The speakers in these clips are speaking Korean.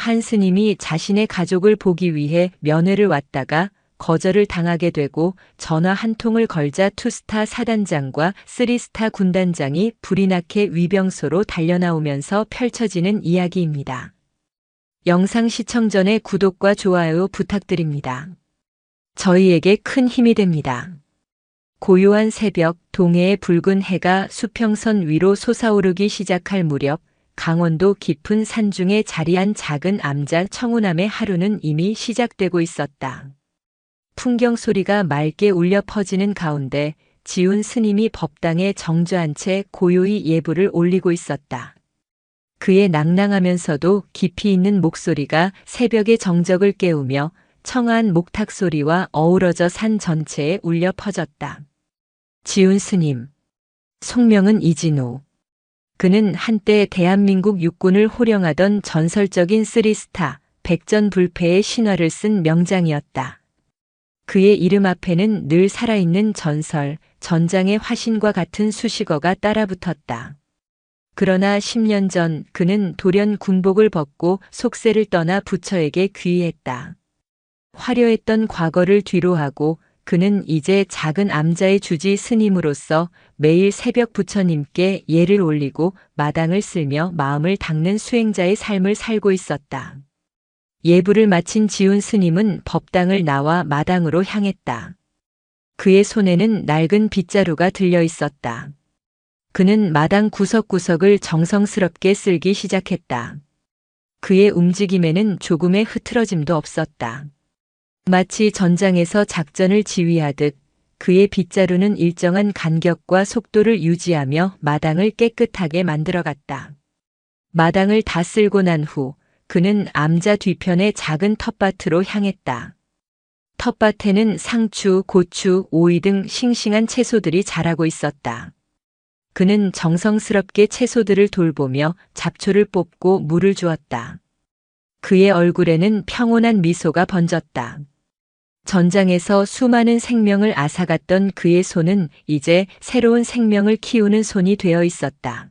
한 스님이 자신의 가족을 보기 위해 면회를 왔다가 거절을 당하게 되고 전화 한 통을 걸자 투스타 사단장과 쓰리스타 군단장이 불이 나게 위병소로 달려나오면서 펼쳐지는 이야기입니다. 영상 시청 전에 구독과 좋아요 부탁드립니다. 저희에게 큰 힘이 됩니다. 고요한 새벽, 동해의 붉은 해가 수평선 위로 솟아오르기 시작할 무렵 강원도 깊은 산중에 자리한 작은 암자 청운암의 하루는 이미 시작되고 있었다. 풍경 소리가 맑게 울려 퍼지는 가운데 지훈 스님이 법당에 정주한 채 고요히 예불을 올리고 있었다. 그의 낭낭하면서도 깊이 있는 목소리가 새벽의 정적을 깨우며 청아한 목탁 소리와 어우러져 산 전체에 울려 퍼졌다. 지훈 스님. 속명은 이진우. 그는 한때 대한민국 육군을 호령하던 전설적인 쓰리스타, 백전불패의 신화를 쓴 명장이었다. 그의 이름 앞에는 늘 살아있는 전설, 전장의 화신과 같은 수식어가 따라붙었다. 그러나 10년 전 그는 돌연 군복을 벗고 속세를 떠나 부처에게 귀의했다. 화려했던 과거를 뒤로하고 그는 이제 작은 암자의 주지 스님으로서 매일 새벽 부처님께 예를 올리고 마당을 쓸며 마음을 닦는 수행자의 삶을 살고 있었다. 예불을 마친 지훈 스님은 법당을 나와 마당으로 향했다. 그의 손에는 낡은 빗자루가 들려 있었다. 그는 마당 구석구석을 정성스럽게 쓸기 시작했다. 그의 움직임에는 조금의 흐트러짐도 없었다. 마치 전장에서 작전을 지휘하듯 그의 빗자루는 일정한 간격과 속도를 유지하며 마당을 깨끗하게 만들어갔다. 마당을 다 쓸고 난 후 그는 암자 뒤편의 작은 텃밭으로 향했다. 텃밭에는 상추, 고추, 오이 등 싱싱한 채소들이 자라고 있었다. 그는 정성스럽게 채소들을 돌보며 잡초를 뽑고 물을 주었다. 그의 얼굴에는 평온한 미소가 번졌다. 전장에서 수많은 생명을 앗아갔던 그의 손은 이제 새로운 생명을 키우는 손이 되어 있었다.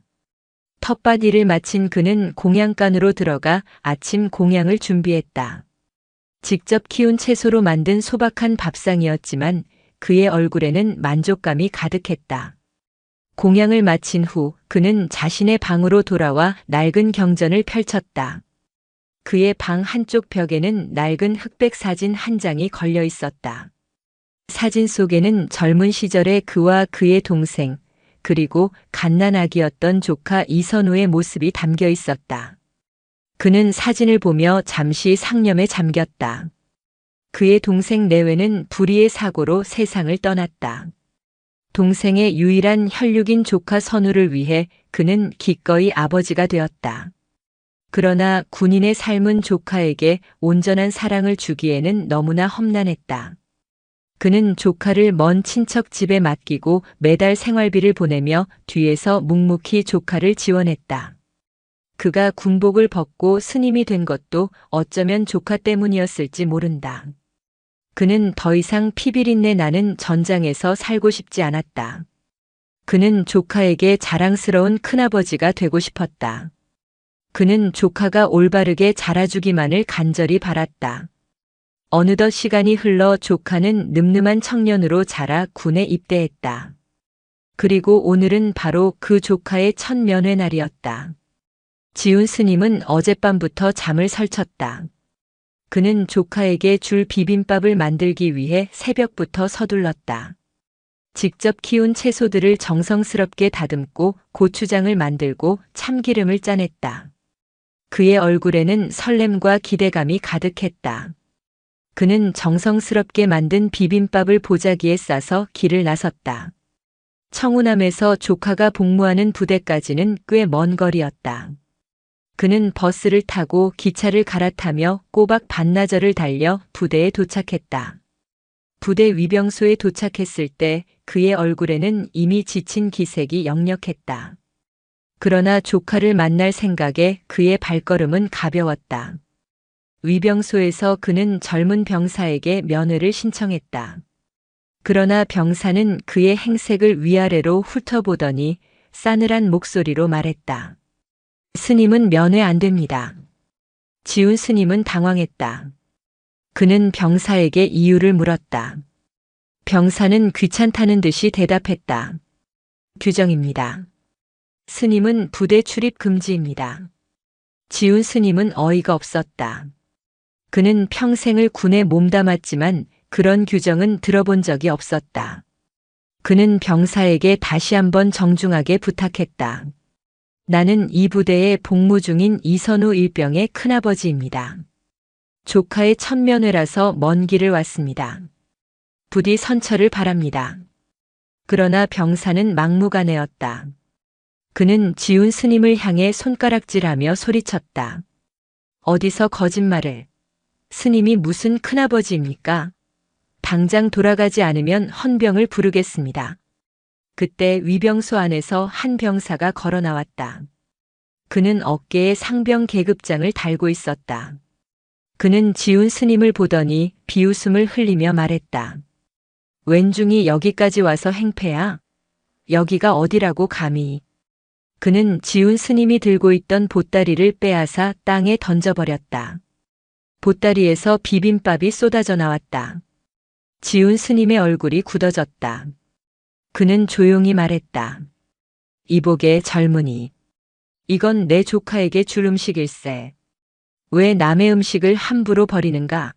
텃밭 일을 마친 그는 공양간으로 들어가 아침 공양을 준비했다. 직접 키운 채소로 만든 소박한 밥상이었지만 그의 얼굴에는 만족감이 가득했다. 공양을 마친 후 그는 자신의 방으로 돌아와 낡은 경전을 펼쳤다. 그의 방 한쪽 벽에는 낡은 흑백 사진 한 장이 걸려 있었다. 사진 속에는 젊은 시절의 그와 그의 동생, 그리고 갓난아기였던 조카 이선우의 모습이 담겨 있었다. 그는 사진을 보며 잠시 상념에 잠겼다. 그의 동생 내외는 불의의 사고로 세상을 떠났다. 동생의 유일한 혈육인 조카 선우를 위해 그는 기꺼이 아버지가 되었다. 그러나 군인의 삶은 조카에게 온전한 사랑을 주기에는 너무나 험난했다. 그는 조카를 먼 친척 집에 맡기고 매달 생활비를 보내며 뒤에서 묵묵히 조카를 지원했다. 그가 군복을 벗고 스님이 된 것도 어쩌면 조카 때문이었을지 모른다. 그는 더 이상 피비린내 나는 전장에서 살고 싶지 않았다. 그는 조카에게 자랑스러운 큰아버지가 되고 싶었다. 그는 조카가 올바르게 자라주기만을 간절히 바랐다. 어느덧 시간이 흘러 조카는 늠름한 청년으로 자라 군에 입대했다. 그리고 오늘은 바로 그 조카의 첫 면회 날이었다. 지훈 스님은 어젯밤부터 잠을 설쳤다. 그는 조카에게 줄 비빔밥을 만들기 위해 새벽부터 서둘렀다. 직접 키운 채소들을 정성스럽게 다듬고 고추장을 만들고 참기름을 짜냈다. 그의 얼굴에는 설렘과 기대감이 가득했다. 그는 정성스럽게 만든 비빔밥을 보자기에 싸서 길을 나섰다. 청운암에서 조카가 복무하는 부대까지는 꽤 먼 거리였다. 그는 버스를 타고 기차를 갈아타며 꼬박 반나절을 달려 부대에 도착했다. 부대 위병소에 도착했을 때 그의 얼굴에는 이미 지친 기색이 역력했다. 그러나 조카를 만날 생각에 그의 발걸음은 가벼웠다. 위병소에서 그는 젊은 병사에게 면회를 신청했다. 그러나 병사는 그의 행색을 위아래로 훑어보더니 싸늘한 목소리로 말했다. 스님은 면회 안 됩니다. 지훈 스님은 당황했다. 그는 병사에게 이유를 물었다. 병사는 귀찮다는 듯이 대답했다. 규정입니다. 스님은 부대 출입 금지입니다. 지훈 스님은 어이가 없었다. 그는 평생을 군에 몸담았지만 그런 규정은 들어본 적이 없었다. 그는 병사에게 다시 한번 정중하게 부탁했다. 나는 이 부대에 복무 중인 이선우 일병의 큰아버지입니다. 조카의 첫 면회라서 먼 길을 왔습니다. 부디 선처를 바랍니다. 그러나 병사는 막무가내였다. 그는 지훈 스님을 향해 손가락질하며 소리쳤다. 어디서 거짓말을. 스님이 무슨 큰아버지입니까? 당장 돌아가지 않으면 헌병을 부르겠습니다. 그때 위병소 안에서 한 병사가 걸어 나왔다. 그는 어깨에 상병 계급장을 달고 있었다. 그는 지훈 스님을 보더니 비웃음을 흘리며 말했다. 웬중이 여기까지 와서 행패야? 여기가 어디라고 감히. 그는 지훈 스님이 들고 있던 보따리를 빼앗아 땅에 던져버렸다. 보따리에서 비빔밥이 쏟아져 나왔다. 지훈 스님의 얼굴이 굳어졌다. 그는 조용히 말했다. 이복의 젊은이. 이건 내 조카에게 줄 음식일세. 왜 남의 음식을 함부로 버리는가?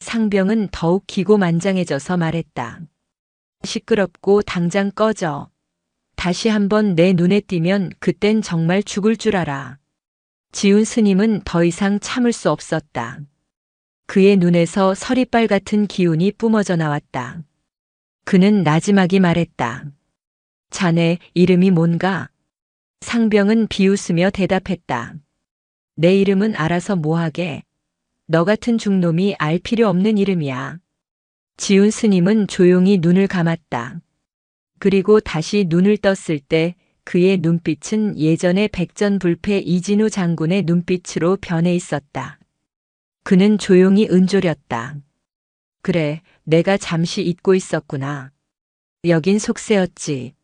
상병은 더욱 기고만장해져서 말했다. 시끄럽고 당장 꺼져. 다시 한번 내 눈에 띄면 그땐 정말 죽을 줄 알아. 지훈 스님은 더 이상 참을 수 없었다. 그의 눈에서 서리빨 같은 기운이 뿜어져 나왔다. 그는 나지막이 말했다. 자네 이름이 뭔가? 상병은 비웃으며 대답했다. 내 이름은 알아서 뭐하게. 너 같은 중놈이 알 필요 없는 이름이야. 지훈 스님은 조용히 눈을 감았다. 그리고 다시 눈을 떴을 때 그의 눈빛은 예전의 백전불패 이진우 장군의 눈빛으로 변해 있었다. 그는 조용히 은졸였다. 그래, 내가 잠시 잊고 있었구나. 여긴 속세였지.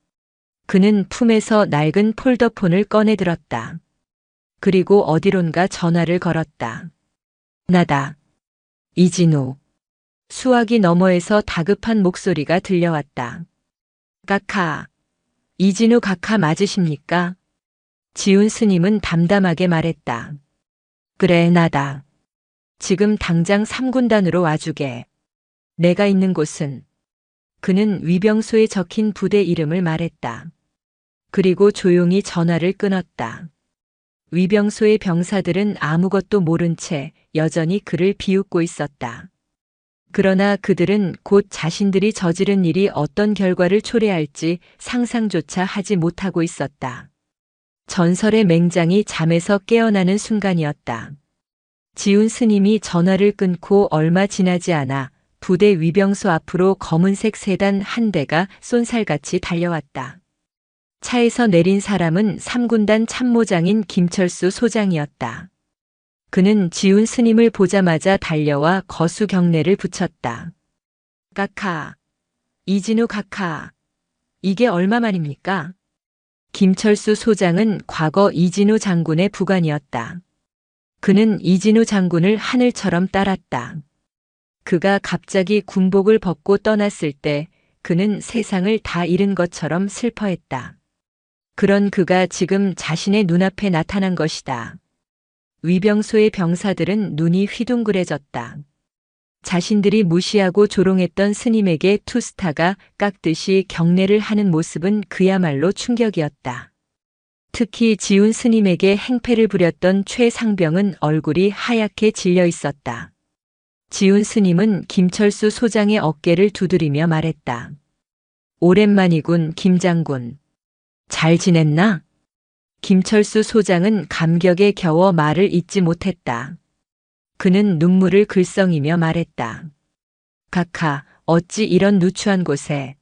그는 품에서 낡은 폴더폰을 꺼내 들었다. 그리고 어디론가 전화를 걸었다. 나다. 이진우. 수화기 너머에서 다급한 목소리가 들려왔다. 카카. 이진우 카카 맞으십니까? 지훈 스님은 담담하게 말했다. 그래, 나다. 지금 당장 3군단으로 와주게. 내가 있는 곳은. 그는 위병소에 적힌 부대 이름을 말했다. 그리고 조용히 전화를 끊었다. 위병소의 병사들은 아무것도 모른 채 여전히 그를 비웃고 있었다. 그러나 그들은 곧 자신들이 저지른 일이 어떤 결과를 초래할지 상상조차 하지 못하고 있었다. 전설의 맹장이 잠에서 깨어나는 순간이었다. 지훈 스님이 전화를 끊고 얼마 지나지 않아 부대 위병소 앞으로 검은색 세단 한 대가 쏜살같이 달려왔다. 차에서 내린 사람은 3군단 참모장인 김철수 소장이었다. 그는 지훈 스님을 보자마자 달려와 거수 경례를 붙였다. 카카. 이진우 카카. 이게 얼마만입니까? 김철수 소장은 과거 이진우 장군의 부관이었다. 그는 이진우 장군을 하늘처럼 따랐다. 그가 갑자기 군복을 벗고 떠났을 때 그는 세상을 다 잃은 것처럼 슬퍼했다. 그런 그가 지금 자신의 눈앞에 나타난 것이다. 위병소의 병사들은 눈이 휘둥그레졌다. 자신들이 무시하고 조롱했던 스님에게 투스타가 깎듯이 경례를 하는 모습은 그야말로 충격이었다. 특히 지훈 스님에게 행패를 부렸던 최상병은 얼굴이 하얗게 질려 있었다. 지훈 스님은 김철수 소장의 어깨를 두드리며 말했다. 오랜만이군, 김장군. 잘 지냈나? 김철수 소장은 감격에 겨워 말을 잇지 못했다. 그는 눈물을 글썽이며 말했다. 카카, 어찌 이런 누추한 곳에.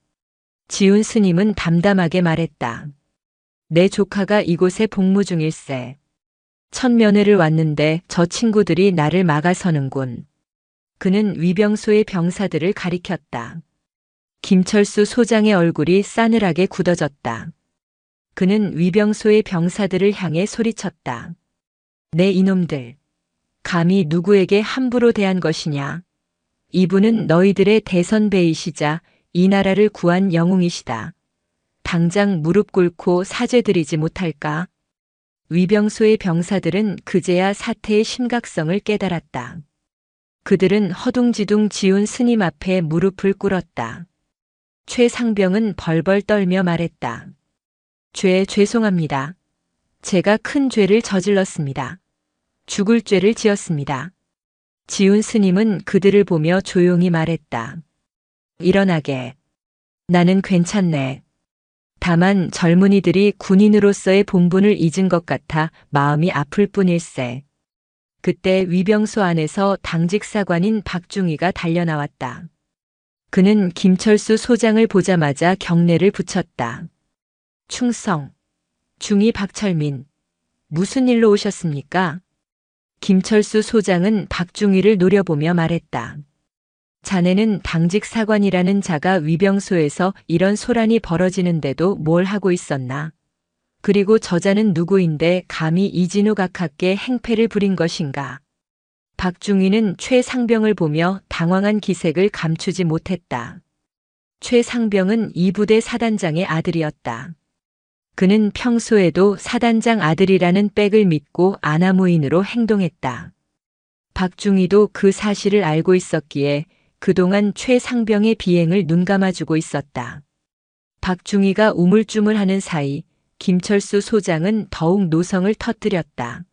지훈 스님은 담담하게 말했다. 내 조카가 이곳에 복무 중일세. 첫 면회를 왔는데 저 친구들이 나를 막아서는군. 그는 위병소의 병사들을 가리켰다. 김철수 소장의 얼굴이 싸늘하게 굳어졌다. 그는 위병소의 병사들을 향해 소리쳤다. 내 이놈들. 감히 누구에게 함부로 대한 것이냐. 이분은 너희들의 대선배이시자 이 나라를 구한 영웅이시다. 당장 무릎 꿇고 사죄드리지 못할까? 위병소의 병사들은 그제야 사태의 심각성을 깨달았다. 그들은 허둥지둥 지훈 스님 앞에 무릎을 꿇었다. 최상병은 벌벌 떨며 말했다. 죄송합니다. 제가 큰 죄를 저질렀습니다. 죽을 죄를 지었습니다. 지훈 스님은 그들을 보며 조용히 말했다. 일어나게. 나는 괜찮네. 다만 젊은이들이 군인으로서의 본분을 잊은 것 같아 마음이 아플 뿐일세. 그때 위병소 안에서 당직 사관인 박중희가 달려나왔다. 그는 김철수 소장을 보자마자 경례를 붙였다. 충성. 중위 박철민. 무슨 일로 오셨습니까? 김철수 소장은 박중희를 노려보며 말했다. 자네는 당직 사관이라는 자가 위병소에서 이런 소란이 벌어지는데도 뭘 하고 있었나? 그리고 저자는 누구인데 감히 이진우 각하께 행패를 부린 것인가? 박중희는 최상병을 보며 당황한 기색을 감추지 못했다. 최상병은 이 부대 사단장의 아들이었다. 그는 평소에도 사단장 아들이라는 빽을 믿고 아나무인으로 행동했다. 박중희도 그 사실을 알고 있었기에 그동안 최상병의 비행을 눈감아주고 있었다. 박중희가 우물쭈물하는 사이 김철수 소장은 더욱 노성을 터뜨렸다.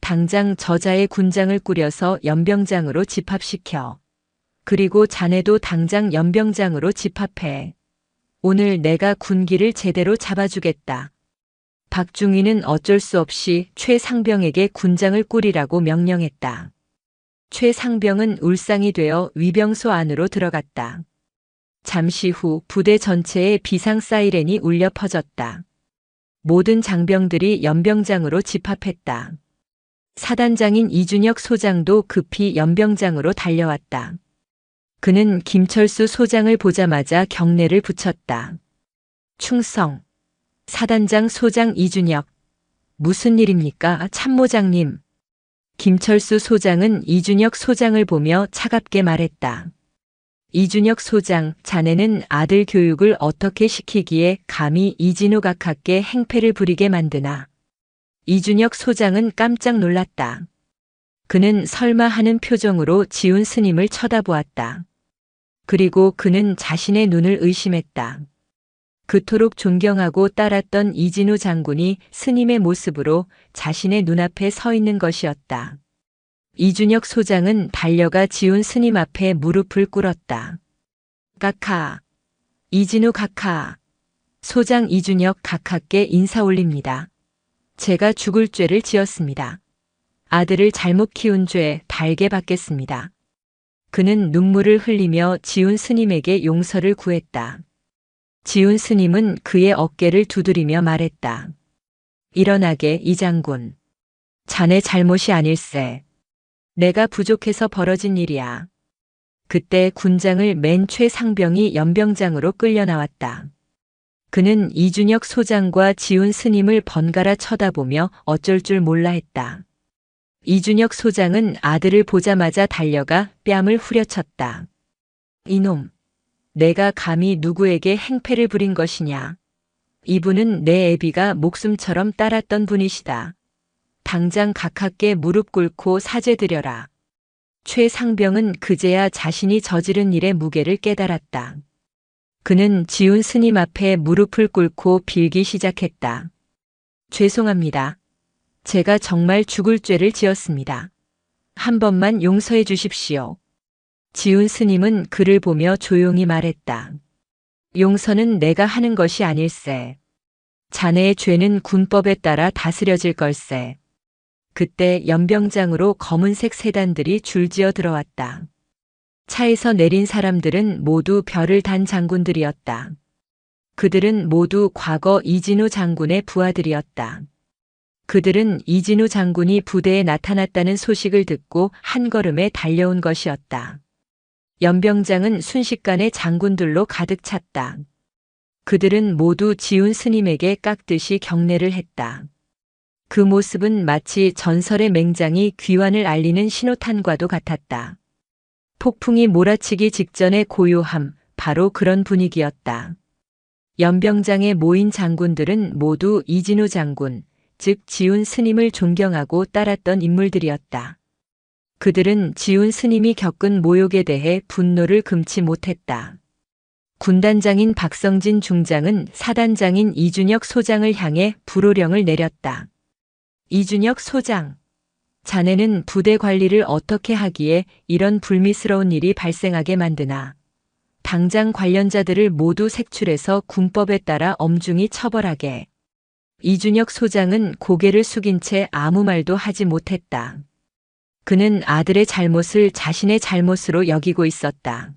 당장 저자의 군장을 꾸려서 연병장으로 집합시켜. 그리고 자네도 당장 연병장으로 집합해. 오늘 내가 군기를 제대로 잡아주겠다. 박중희는 어쩔 수 없이 최상병에게 군장을 꾸리라고 명령했다. 최상병은 울상이 되어 위병소 안으로 들어갔다. 잠시 후 부대 전체에 비상 사이렌이 울려 퍼졌다. 모든 장병들이 연병장으로 집합했다. 사단장인 이준혁 소장도 급히 연병장으로 달려왔다. 그는 김철수 소장을 보자마자 경례를 붙였다. 충성. 사단장 소장 이준혁. 무슨 일입니까, 참모장님? 김철수 소장은 이준혁 소장을 보며 차갑게 말했다. 이준혁 소장, 자네는 아들 교육을 어떻게 시키기에 감히 이진우 각하께 행패를 부리게 만드나? 이준혁 소장은 깜짝 놀랐다. 그는 설마 하는 표정으로 지훈 스님을 쳐다보았다. 그리고 그는 자신의 눈을 의심했다. 그토록 존경하고 따랐던 이진우 장군이 스님의 모습으로 자신의 눈앞에 서 있는 것이었다. 이준혁 소장은 달려가 지훈 스님 앞에 무릎을 꿇었다. 각하, 이진우 각하, 소장 이준혁 각하께 인사 올립니다. 제가 죽을 죄를 지었습니다. 아들을 잘못 키운 죄 달게 받겠습니다. 그는 눈물을 흘리며 지훈 스님에게 용서를 구했다. 지훈 스님은 그의 어깨를 두드리며 말했다. 일어나게, 이 장군. 자네 잘못이 아닐세. 내가 부족해서 벌어진 일이야. 그때 군장을 맨 최상병이 연병장으로 끌려 나왔다. 그는 이준혁 소장과 지훈 스님을 번갈아 쳐다보며 어쩔 줄 몰라 했다. 이준혁 소장은 아들을 보자마자 달려가 뺨을 후려쳤다. 이놈, 내가 감히 누구에게 행패를 부린 것이냐. 이분은 내 애비가 목숨처럼 따랐던 분이시다. 당장 각하께 무릎 꿇고 사죄드려라. 최상병은 그제야 자신이 저지른 일의 무게를 깨달았다. 그는 지훈 스님 앞에 무릎을 꿇고 빌기 시작했다. 죄송합니다. 제가 정말 죽을 죄를 지었습니다. 한 번만 용서해 주십시오. 지훈 스님은 그를 보며 조용히 말했다. 용서는 내가 하는 것이 아닐세. 자네의 죄는 군법에 따라 다스려질 걸세. 그때 연병장으로 검은색 세단들이 줄지어 들어왔다. 차에서 내린 사람들은 모두 별을 단 장군들이었다. 그들은 모두 과거 이진우 장군의 부하들이었다. 그들은 이진우 장군이 부대에 나타났다는 소식을 듣고 한 걸음에 달려온 것이었다. 연병장은 순식간에 장군들로 가득 찼다. 그들은 모두 지훈 스님에게 깍듯이 경례를 했다. 그 모습은 마치 전설의 맹장이 귀환을 알리는 신호탄과도 같았다. 폭풍이 몰아치기 직전의 고요함, 바로 그런 분위기였다. 연병장에 모인 장군들은 모두 이진우 장군, 즉 지훈 스님을 존경하고 따랐던 인물들이었다. 그들은 지훈 스님이 겪은 모욕에 대해 분노를 금치 못했다. 군단장인 박성진 중장은 사단장인 이준혁 소장을 향해 불호령을 내렸다. 이준혁 소장, 자네는 부대 관리를 어떻게 하기에 이런 불미스러운 일이 발생하게 만드나. 당장 관련자들을 모두 색출해서 군법에 따라 엄중히 처벌하게. 이준혁 소장은 고개를 숙인 채 아무 말도 하지 못했다. 그는 아들의 잘못을 자신의 잘못으로 여기고 있었다.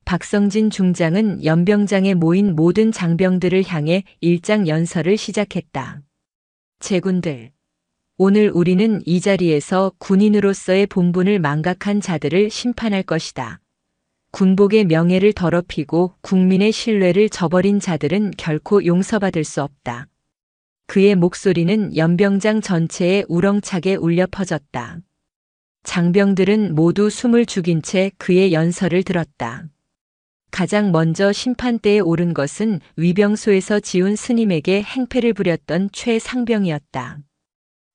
박성진 중장은 연병장에 모인 모든 장병들을 향해 일장 연설을 시작했다. 제군들, 오늘 우리는 이 자리에서 군인으로서의 본분을 망각한 자들을 심판할 것이다. 군복의 명예를 더럽히고 국민의 신뢰를 저버린 자들은 결코 용서받을 수 없다. 그의 목소리는 연병장 전체에 우렁차게 울려 퍼졌다. 장병들은 모두 숨을 죽인 채 그의 연설을 들었다. 가장 먼저 심판대에 오른 것은 위병소에서 지훈 스님에게 행패를 부렸던 최상병이었다.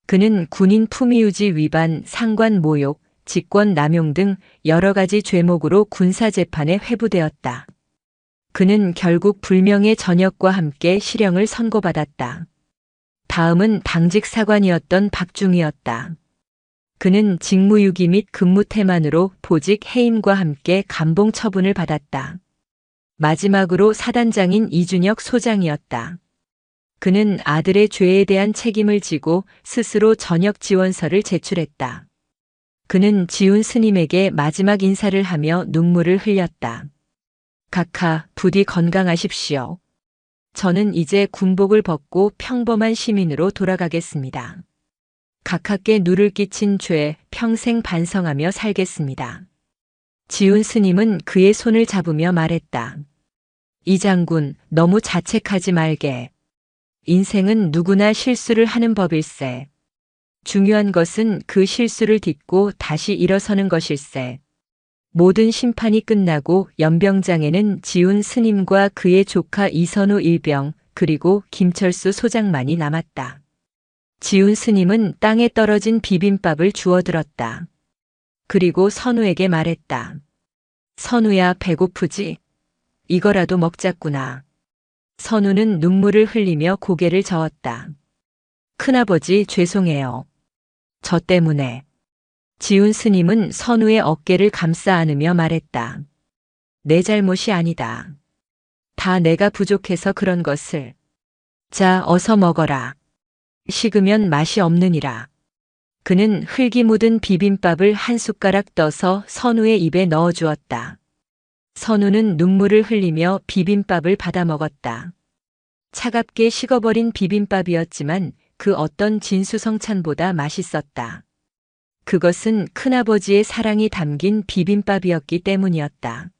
그는 군인 품위유지 위반, 상관 모욕, 직권 남용 등 여러 가지 죄목으로 군사재판에 회부되었다. 그는 결국 불명예 전역과 함께 실형을 선고받았다. 다음은 당직 사관이었던 박중이었다. 그는 직무유기 및 근무태만으로 보직 해임과 함께 감봉 처분을 받았다. 마지막으로 사단장인 이준혁 소장이었다. 그는 아들의 죄에 대한 책임을 지고 스스로 전역 지원서를 제출했다. 그는 지훈 스님에게 마지막 인사를 하며 눈물을 흘렸다. 각하, 부디 건강하십시오. 저는 이제 군복을 벗고 평범한 시민으로 돌아가겠습니다. 각하께 누를 끼친 죄 평생 반성하며 살겠습니다. 지훈 스님은 그의 손을 잡으며 말했다. 이 장군, 너무 자책하지 말게. 인생은 누구나 실수를 하는 법일세. 중요한 것은 그 실수를 딛고 다시 일어서는 것일세. 모든 심판이 끝나고 연병장에는 지훈 스님과 그의 조카 이선우 일병 그리고 김철수 소장만이 남았다. 지훈 스님은 땅에 떨어진 비빔밥을 주워들었다. 그리고 선우에게 말했다. 선우야, 배고프지? 이거라도 먹자꾸나. 선우는 눈물을 흘리며 고개를 저었다. 큰아버지, 죄송해요. 저 때문에. 지훈 스님은 선우의 어깨를 감싸 안으며 말했다. 내 잘못이 아니다. 다 내가 부족해서 그런 것을. 자, 어서 먹어라. 식으면 맛이 없느니라. 그는 흙이 묻은 비빔밥을 한 숟가락 떠서 선우의 입에 넣어 주었다. 선우는 눈물을 흘리며 비빔밥을 받아 먹었다. 차갑게 식어버린 비빔밥이었지만 그 어떤 진수성찬보다 맛있었다. 그것은 큰아버지의 사랑이 담긴 비빔밥이었기 때문이었다.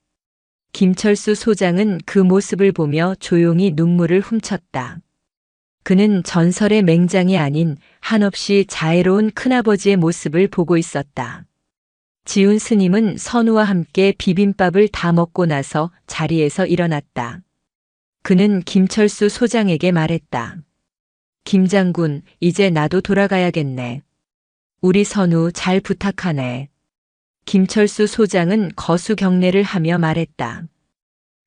김철수 소장은 그 모습을 보며 조용히 눈물을 훔쳤다. 그는 전설의 맹장이 아닌 한없이 자애로운 큰아버지의 모습을 보고 있었다. 지훈 스님은 선우와 함께 비빔밥을 다 먹고 나서 자리에서 일어났다. 그는 김철수 소장에게 말했다. 김 장군, 이제 나도 돌아가야겠네. 우리 선우 잘 부탁하네. 김철수 소장은 거수 경례를 하며 말했다.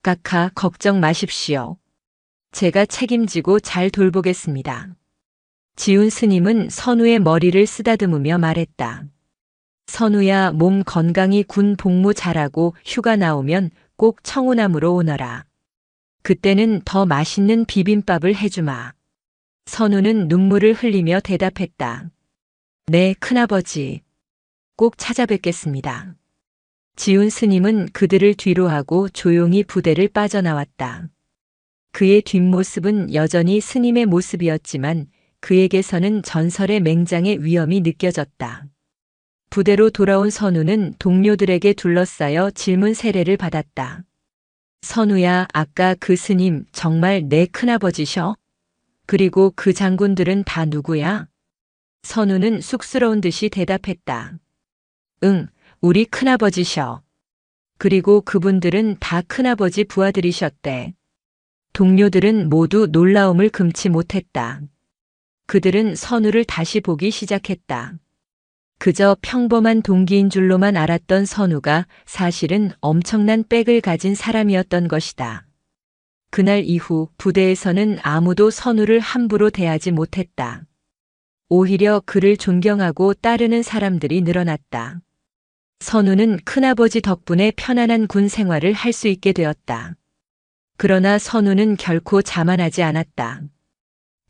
각하, 걱정 마십시오. 제가 책임지고 잘 돌보겠습니다. 지훈 스님은 선우의 머리를 쓰다듬으며 말했다. 선우야, 몸 건강히 군 복무 잘하고 휴가 나오면 꼭 청운암으로 오너라. 그때는 더 맛있는 비빔밥을 해주마. 선우는 눈물을 흘리며 대답했다. 네, 큰아버지. 꼭 찾아뵙겠습니다. 지훈 스님은 그들을 뒤로하고 조용히 부대를 빠져나왔다. 그의 뒷모습은 여전히 스님의 모습이었지만 그에게서는 전설의 맹장의 위엄이 느껴졌다. 부대로 돌아온 선우는 동료들에게 둘러싸여 질문 세례를 받았다. 선우야, 아까 그 스님 정말 내 큰아버지셔? 그리고 그 장군들은 다 누구야? 선우는 쑥스러운 듯이 대답했다. 응, 우리 큰아버지셔. 그리고 그분들은 다 큰아버지 부하들이셨대. 동료들은 모두 놀라움을 금치 못했다. 그들은 선우를 다시 보기 시작했다. 그저 평범한 동기인 줄로만 알았던 선우가 사실은 엄청난 백을 가진 사람이었던 것이다. 그날 이후 부대에서는 아무도 선우를 함부로 대하지 못했다. 오히려 그를 존경하고 따르는 사람들이 늘어났다. 선우는 큰아버지 덕분에 편안한 군 생활을 할 수 있게 되었다. 그러나 선우는 결코 자만하지 않았다.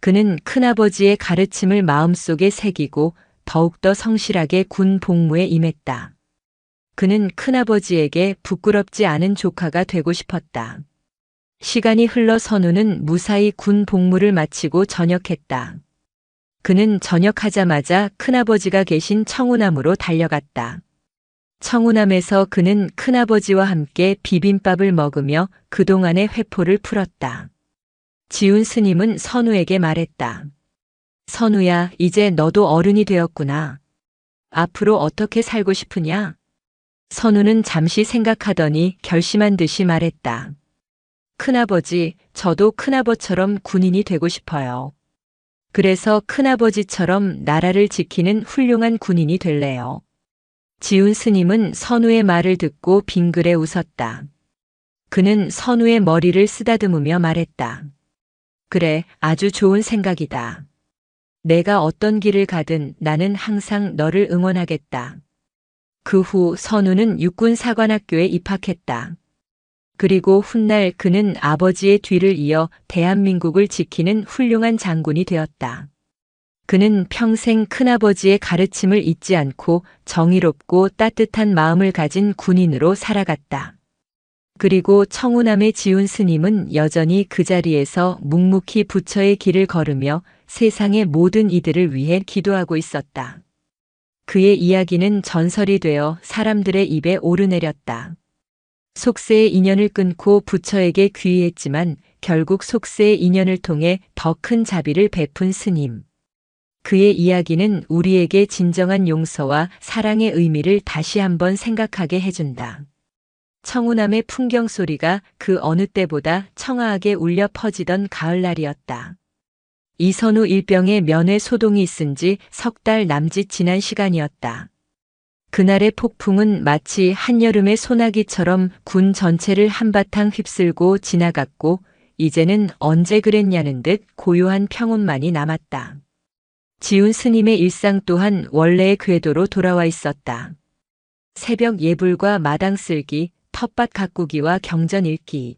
그는 큰아버지의 가르침을 마음속에 새기고 더욱더 성실하게 군 복무에 임했다. 그는 큰아버지에게 부끄럽지 않은 조카가 되고 싶었다. 시간이 흘러 선우는 무사히 군 복무를 마치고 전역했다. 그는 전역하자마자 큰아버지가 계신 청운암으로 달려갔다. 청운암에서 그는 큰아버지와 함께 비빔밥을 먹으며 그동안의 회포를 풀었다. 지훈 스님은 선우에게 말했다. 선우야, 이제 너도 어른이 되었구나. 앞으로 어떻게 살고 싶으냐? 선우는 잠시 생각하더니 결심한 듯이 말했다. 큰아버지, 저도 큰아버처럼 군인이 되고 싶어요. 그래서 큰아버지처럼 나라를 지키는 훌륭한 군인이 될래요. 지훈 스님은 선우의 말을 듣고 빙그레 웃었다. 그는 선우의 머리를 쓰다듬으며 말했다. 그래, 아주 좋은 생각이다. 내가 어떤 길을 가든 나는 항상 너를 응원하겠다. 그 후 선우는 육군사관학교에 입학했다. 그리고 훗날 그는 아버지의 뒤를 이어 대한민국을 지키는 훌륭한 장군이 되었다. 그는 평생 큰아버지의 가르침을 잊지 않고 정의롭고 따뜻한 마음을 가진 군인으로 살아갔다. 그리고 청운암의 지훈 스님은 여전히 그 자리에서 묵묵히 부처의 길을 걸으며 세상의 모든 이들을 위해 기도하고 있었다. 그의 이야기는 전설이 되어 사람들의 입에 오르내렸다. 속세의 인연을 끊고 부처에게 귀의했지만 결국 속세의 인연을 통해 더 큰 자비를 베푼 스님. 그의 이야기는 우리에게 진정한 용서와 사랑의 의미를 다시 한번 생각하게 해준다. 청운암의 풍경 소리가 그 어느 때보다 청아하게 울려 퍼지던 가을날이었다. 이선우 일병의 면회 소동이 있은 지 석 달 남짓 지난 시간이었다. 그날의 폭풍은 마치 한여름의 소나기처럼 군 전체를 한바탕 휩쓸고 지나갔고 이제는 언제 그랬냐는 듯 고요한 평온만이 남았다. 지훈 스님의 일상 또한 원래의 궤도로 돌아와 있었다. 새벽 예불과 마당 쓸기, 텃밭 가꾸기와 경전 읽기.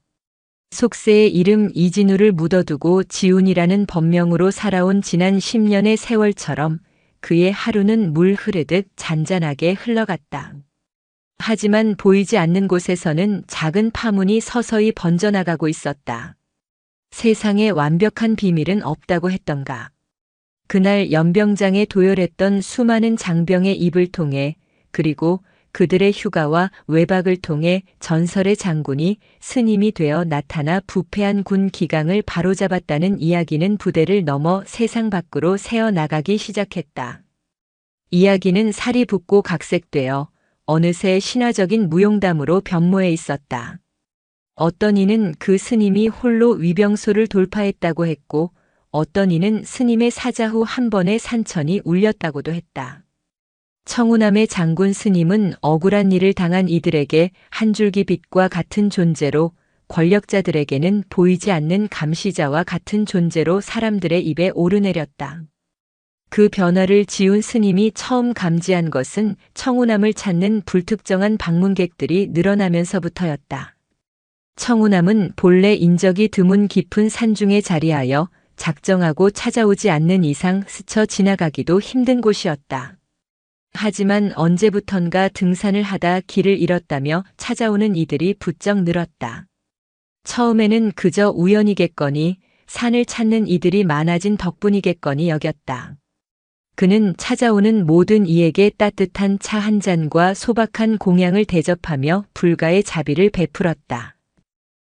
속세의 이름 이진우를 묻어두고 지훈이라는 법명으로 살아온 지난 10년의 세월처럼 그의 하루는 물 흐르듯 잔잔하게 흘러갔다. 하지만 보이지 않는 곳에서는 작은 파문이 서서히 번져나가고 있었다. 세상에 완벽한 비밀은 없다고 했던가. 그날 연병장에 도열했던 수많은 장병의 입을 통해 그리고 그들의 휴가와 외박을 통해 전설의 장군이 스님이 되어 나타나 부패한 군 기강을 바로잡았다는 이야기는 부대를 넘어 세상 밖으로 새어나가기 시작했다. 이야기는 살이 붓고 각색되어 어느새 신화적인 무용담으로 변모해 있었다. 어떤 이는 그 스님이 홀로 위병소를 돌파했다고 했고 어떤 이는 스님의 사자 후 한 번의 산천이 울렸다고도 했다. 청운암의 장군 스님은 억울한 일을 당한 이들에게 한 줄기 빛과 같은 존재로 권력자들에게는 보이지 않는 감시자와 같은 존재로 사람들의 입에 오르내렸다. 그 변화를 지훈 스님이 처음 감지한 것은 청운암을 찾는 불특정한 방문객들이 늘어나면서부터였다. 청운암은 본래 인적이 드문 깊은 산중에 자리하여 작정하고 찾아오지 않는 이상 스쳐 지나가기도 힘든 곳이었다. 하지만 언제부턴가 등산을 하다 길을 잃었다며 찾아오는 이들이 부쩍 늘었다. 처음에는 그저 우연이겠거니 산을 찾는 이들이 많아진 덕분이겠거니 여겼다. 그는 찾아오는 모든 이에게 따뜻한 차 한 잔과 소박한 공양을 대접하며 불가의 자비를 베풀었다.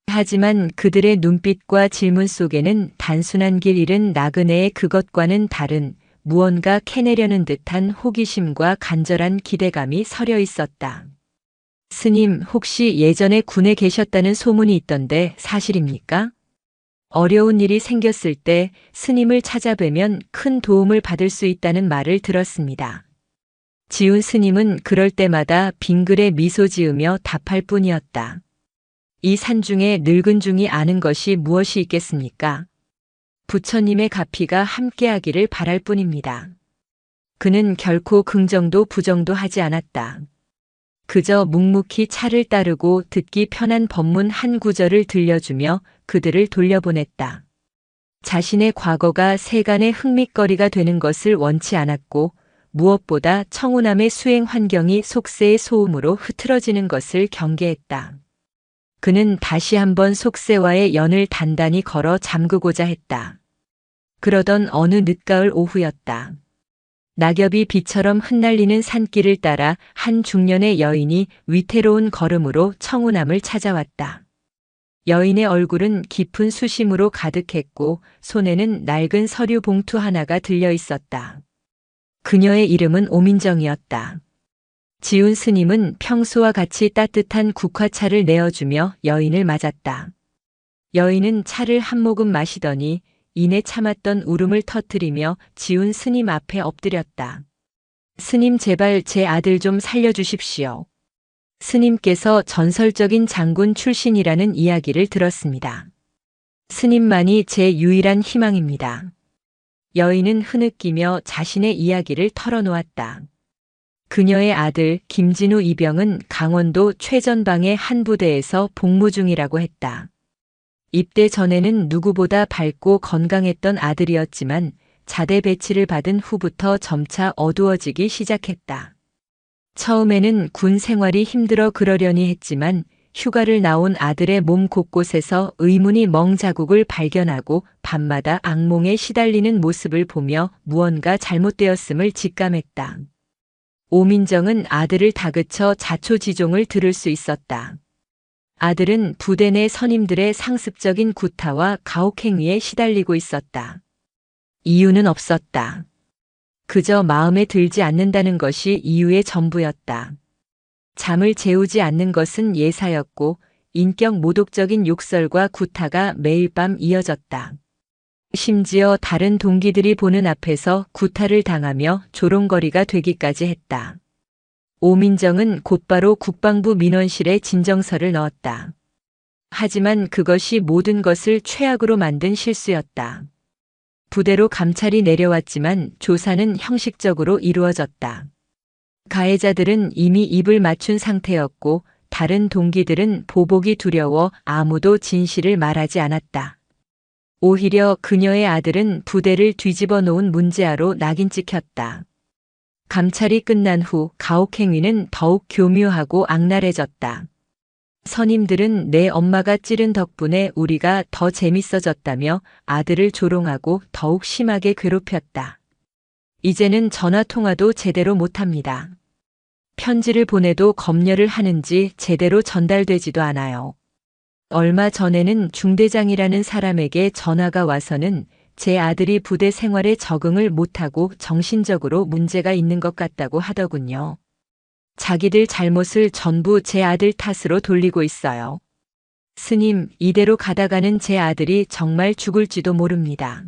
하지만 그들의 눈빛과 질문 속에는 단순한 길 잃은 나그네의 그것과는 다른 무언가 캐내려는 듯한 호기심과 간절한 기대감이 서려 있었다. 스님, 혹시 예전에 군에 계셨다는 소문이 있던데 사실입니까? 어려운 일이 생겼을 때 스님을 찾아뵈면 큰 도움을 받을 수 있다는 말을 들었습니다. 지훈 스님은 그럴 때마다 빙글에 미소 지으며 답할 뿐이었다. 이 산중에 늙은 중이 아는 것이 무엇이 있겠습니까? 부처님의 가피가 함께하기를 바랄 뿐입니다. 그는 결코 긍정도 부정도 하지 않았다. 그저 묵묵히 차를 따르고 듣기 편한 법문 한 구절을 들려주며 그들을 돌려보냈다. 자신의 과거가 세간의 흥밋거리가 되는 것을 원치 않았고 무엇보다 청운함의 수행 환경이 속세의 소음으로 흐트러지는 것을 경계했다. 그는 다시 한번 속세와의 연을 단단히 걸어 잠그고자 했다. 그러던 어느 늦가을 오후였다. 낙엽이 비처럼 흩날리는 산길을 따라 한 중년의 여인이 위태로운 걸음으로 청운함을 찾아왔다. 여인의 얼굴은 깊은 수심으로 가득했고 손에는 낡은 서류 봉투 하나가 들려 있었다. 그녀의 이름은 오민정이었다. 지훈 스님은 평소와 같이 따뜻한 국화차를 내어주며 여인을 맞았다. 여인은 차를 한 모금 마시더니 이내 참았던 울음을 터뜨리며 지훈 스님 앞에 엎드렸다. 스님, 제발 제 아들 좀 살려주십시오. 스님께서 전설적인 장군 출신이라는 이야기를 들었습니다. 스님만이 제 유일한 희망입니다. 여인은 흐느끼며 자신의 이야기를 털어놓았다. 그녀의 아들 김진우 이병은 강원도 최전방의 한 부대에서 복무 중이라고 했다. 입대 전에는 누구보다 밝고 건강했던 아들이었지만 자대 배치를 받은 후부터 점차 어두워지기 시작했다. 처음에는 군 생활이 힘들어 그러려니 했지만 휴가를 나온 아들의 몸 곳곳에서 의문이 멍 자국을 발견하고 밤마다 악몽에 시달리는 모습을 보며 무언가 잘못되었음을 직감했다. 오민정은 아들을 다그쳐 자초지종을 들을 수 있었다. 아들은 부대 내 선임들의 상습적인 구타와 가혹행위에 시달리고 있었다. 이유는 없었다. 그저 마음에 들지 않는다는 것이 이유의 전부였다. 잠을 재우지 않는 것은 예사였고 인격 모독적인 욕설과 구타가 매일 밤 이어졌다. 심지어 다른 동기들이 보는 앞에서 구타를 당하며 조롱거리가 되기까지 했다. 오민정은 곧바로 국방부 민원실에 진정서를 넣었다. 하지만 그것이 모든 것을 최악으로 만든 실수였다. 부대로 감찰이 내려왔지만 조사는 형식적으로 이루어졌다. 가해자들은 이미 입을 맞춘 상태였고 다른 동기들은 보복이 두려워 아무도 진실을 말하지 않았다. 오히려 그녀의 아들은 부대를 뒤집어 놓은 문제아로 낙인 찍혔다. 감찰이 끝난 후 가혹행위는 더욱 교묘하고 악랄해졌다. 선임들은 내 엄마가 찌른 덕분에 우리가 더 재밌어졌다며 아들을 조롱하고 더욱 심하게 괴롭혔다. 이제는 전화통화도 제대로 못합니다. 편지를 보내도 검열을 하는지 제대로 전달되지도 않아요. 얼마 전에는 중대장이라는 사람에게 전화가 와서는 제 아들이 부대 생활에 적응을 못하고 정신적으로 문제가 있는 것 같다고 하더군요. 자기들 잘못을 전부 제 아들 탓으로 돌리고 있어요. 스님, 이대로 가다가는 제 아들이 정말 죽을지도 모릅니다.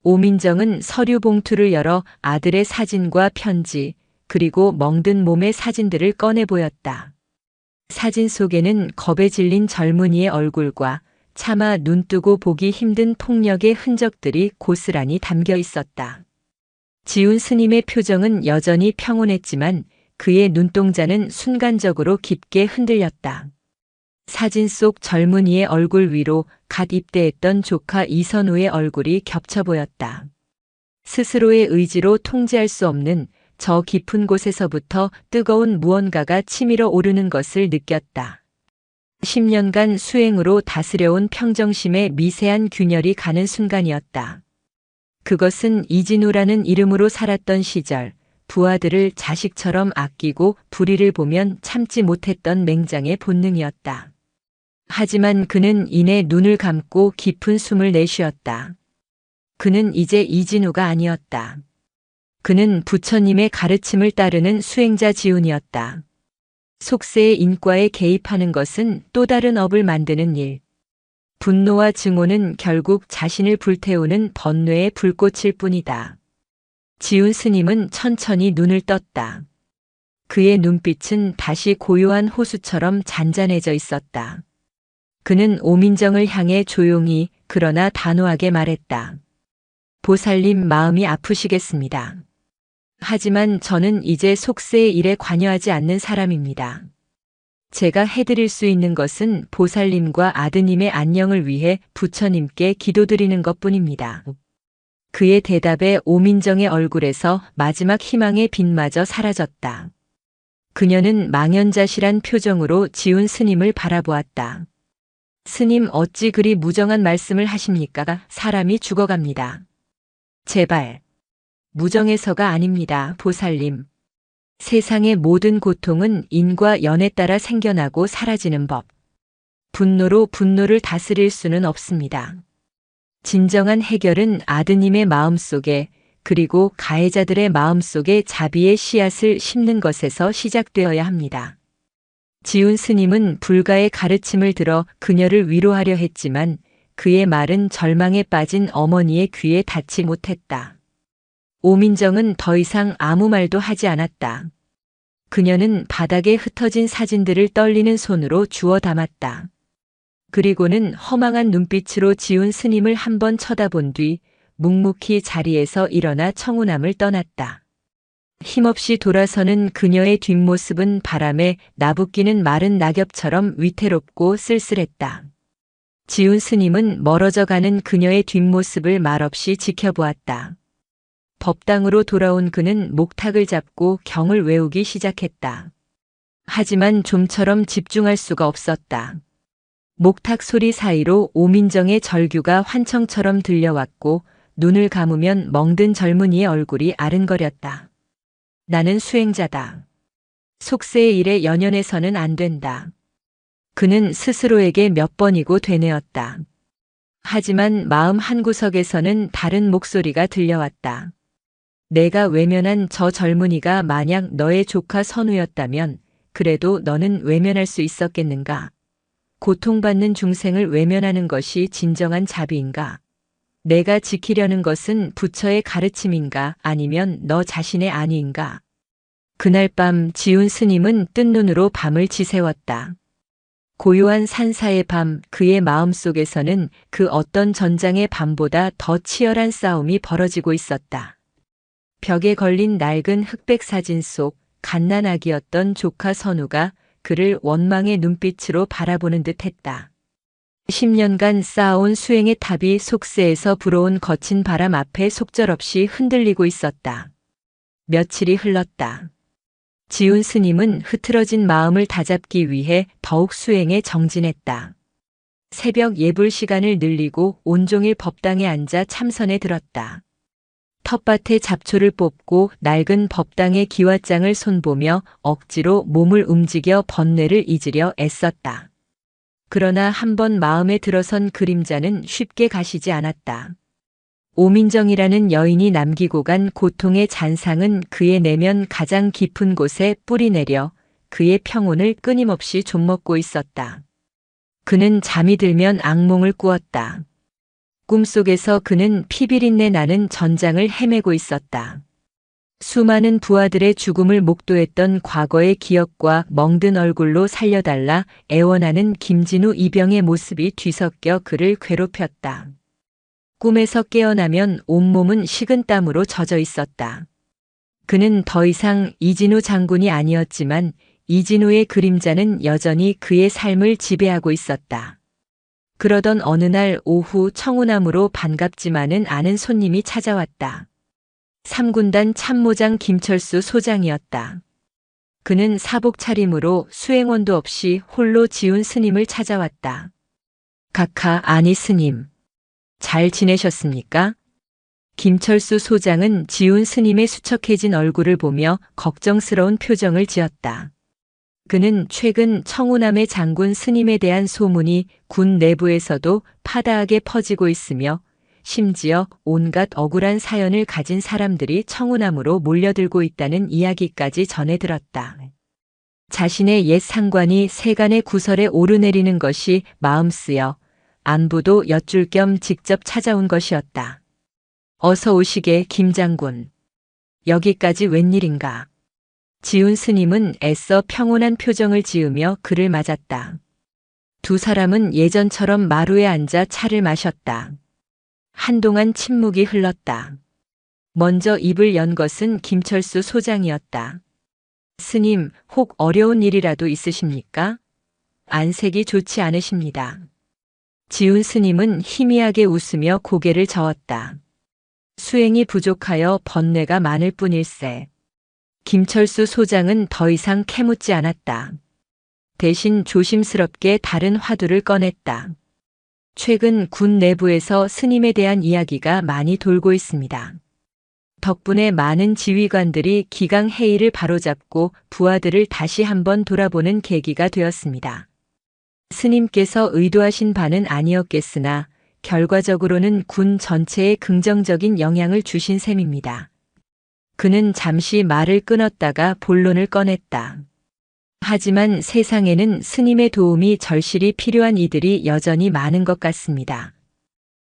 오민정은 서류 봉투를 열어 아들의 사진과 편지, 그리고 멍든 몸의 사진들을 꺼내 보였다. 사진 속에는 겁에 질린 젊은이의 얼굴과 차마 눈뜨고 보기 힘든 폭력의 흔적들이 고스란히 담겨 있었다. 지훈 스님의 표정은 여전히 평온했지만 그의 눈동자는 순간적으로 깊게 흔들렸다. 사진 속 젊은이의 얼굴 위로 갓 입대했던 조카 이선우의 얼굴이 겹쳐 보였다. 스스로의 의지로 통제할 수 없는 저 깊은 곳에서부터 뜨거운 무언가가 치밀어 오르는 것을 느꼈다. 10년간 수행으로 다스려온 평정심의 미세한 균열이 가는 순간이었다. 그것은 이진우라는 이름으로 살았던 시절, 부하들을 자식처럼 아끼고 불의를 보면 참지 못했던 맹장의 본능이었다. 하지만 그는 이내 눈을 감고 깊은 숨을 내쉬었다. 그는 이제 이진우가 아니었다. 그는 부처님의 가르침을 따르는 수행자 지훈이었다. 속세의 인과에 개입하는 것은 또 다른 업을 만드는 일. 분노와 증오는 결국 자신을 불태우는 번뇌의 불꽃일 뿐이다. 지훈 스님은 천천히 눈을 떴다. 그의 눈빛은 다시 고요한 호수처럼 잔잔해져 있었다. 그는 오민정을 향해 조용히 그러나 단호하게 말했다. 보살님 마음이 아프시겠습니다. 하지만 저는 이제 속세의 일에 관여하지 않는 사람입니다. 제가 해드릴 수 있는 것은 보살님과 아드님의 안녕을 위해 부처님께 기도드리는 것뿐입니다. 그의 대답에 오민정의 얼굴에서 마지막 희망의 빛마저 사라졌다. 그녀는 망연자실한 표정으로 지훈 스님을 바라보았다. 스님 어찌 그리 무정한 말씀을 하십니까? 사람이 죽어갑니다. 제발. 무정해서가 아닙니다, 보살님. 세상의 모든 고통은 인과 연에 따라 생겨나고 사라지는 법. 분노로 분노를 다스릴 수는 없습니다. 진정한 해결은 아드님의 마음속에 그리고 가해자들의 마음속에 자비의 씨앗을 심는 것에서 시작되어야 합니다. 지훈 스님은 불가의 가르침을 들어 그녀를 위로하려 했지만 그의 말은 절망에 빠진 어머니의 귀에 닿지 못했다. 오민정은 더 이상 아무 말도 하지 않았다. 그녀는 바닥에 흩어진 사진들을 떨리는 손으로 주워 담았다. 그리고는 허망한 눈빛으로 지훈 스님을 한번 쳐다본 뒤 묵묵히 자리에서 일어나 청운함을 떠났다. 힘없이 돌아서는 그녀의 뒷모습은 바람에 나부끼는 마른 낙엽처럼 위태롭고 쓸쓸했다. 지훈 스님은 멀어져 가는 그녀의 뒷모습을 말없이 지켜보았다. 법당으로 돌아온 그는 목탁을 잡고 경을 외우기 시작했다. 하지만 좀처럼 집중할 수가 없었다. 목탁 소리 사이로 오민정의 절규가 환청처럼 들려왔고 눈을 감으면 멍든 젊은이의 얼굴이 아른거렸다. 나는 수행자다. 속세의 일에 연연해서는 안 된다. 그는 스스로에게 몇 번이고 되뇌었다. 하지만 마음 한구석에서는 다른 목소리가 들려왔다. 내가 외면한 저 젊은이가 만약 너의 조카 선우였다면 그래도 너는 외면할 수 있었겠는가? 고통받는 중생을 외면하는 것이 진정한 자비인가? 내가 지키려는 것은 부처의 가르침인가 아니면 너 자신의 안위인가? 그날 밤 지훈 스님은 뜬 눈으로 밤을 지새웠다. 고요한 산사의 밤 그의 마음속에서는 그 어떤 전장의 밤보다 더 치열한 싸움이 벌어지고 있었다. 벽에 걸린 낡은 흑백 사진 속 갓난아기였던 조카 선우가 그를 원망의 눈빛으로 바라보는 듯 했다. 10년간 쌓아온 수행의 탑이 속세에서 불어온 거친 바람 앞에 속절없이 흔들리고 있었다. 며칠이 흘렀다. 지훈 스님은 흐트러진 마음을 다잡기 위해 더욱 수행에 정진했다. 새벽 예불 시간을 늘리고 온종일 법당에 앉아 참선에 들었다. 텃밭에 잡초를 뽑고 낡은 법당의 기와장을 손보며 억지로 몸을 움직여 번뇌를 잊으려 애썼다. 그러나 한번 마음에 들어선 그림자는 쉽게 가시지 않았다. 오민정이라는 여인이 남기고 간 고통의 잔상은 그의 내면 가장 깊은 곳에 뿌리내려 그의 평온을 끊임없이 좀먹고 있었다. 그는 잠이 들면 악몽을 꾸었다. 꿈속에서 그는 피비린내 나는 전장을 헤매고 있었다. 수많은 부하들의 죽음을 목도했던 과거의 기억과 멍든 얼굴로 살려달라 애원하는 김진우 이병의 모습이 뒤섞여 그를 괴롭혔다. 꿈에서 깨어나면 온몸은 식은땀으로 젖어 있었다. 그는 더 이상 이진우 장군이 아니었지만 이진우의 그림자는 여전히 그의 삶을 지배하고 있었다. 그러던 어느 날 오후 청운함으로 반갑지만은 않은 손님이 찾아왔다. 3군단 참모장 김철수 소장이었다. 그는 사복 차림으로 수행원도 없이 홀로 지훈 스님을 찾아왔다. 각하 아니 스님, 잘 지내셨습니까? 김철수 소장은 지훈 스님의 수척해진 얼굴을 보며 걱정스러운 표정을 지었다. 그는 최근 청운함의 장군 스님에 대한 소문이 군 내부에서도 파다하게 퍼지고 있으며 심지어 온갖 억울한 사연을 가진 사람들이 청운함으로 몰려들고 있다는 이야기까지 전해 들었다. 자신의 옛 상관이 세간의 구설에 오르내리는 것이 마음 쓰여 안부도 여쭐 겸 직접 찾아온 것이었다. 어서 오시게 김 장군. 여기까지 웬일인가. 지훈 스님은 애써 평온한 표정을 지으며 그를 맞았다. 두 사람은 예전처럼 마루에 앉아 차를 마셨다. 한동안 침묵이 흘렀다. 먼저 입을 연 것은 김철수 소장이었다. 스님, 혹 어려운 일이라도 있으십니까? 안색이 좋지 않으십니다. 지훈 스님은 희미하게 웃으며 고개를 저었다. 수행이 부족하여 번뇌가 많을 뿐일세. 김철수 소장은 더 이상 캐묻지 않았다. 대신 조심스럽게 다른 화두를 꺼냈다. 최근 군 내부에서 스님에 대한 이야기가 많이 돌고 있습니다. 덕분에 많은 지휘관들이 기강 회의를 바로잡고 부하들을 다시 한번 돌아보는 계기가 되었습니다. 스님께서 의도하신 바는 아니었겠으나 결과적으로는 군 전체에 긍정적인 영향을 주신 셈입니다. 그는 잠시 말을 끊었다가 본론을 꺼냈다. 하지만 세상에는 스님의 도움이 절실히 필요한 이들이 여전히 많은 것 같습니다.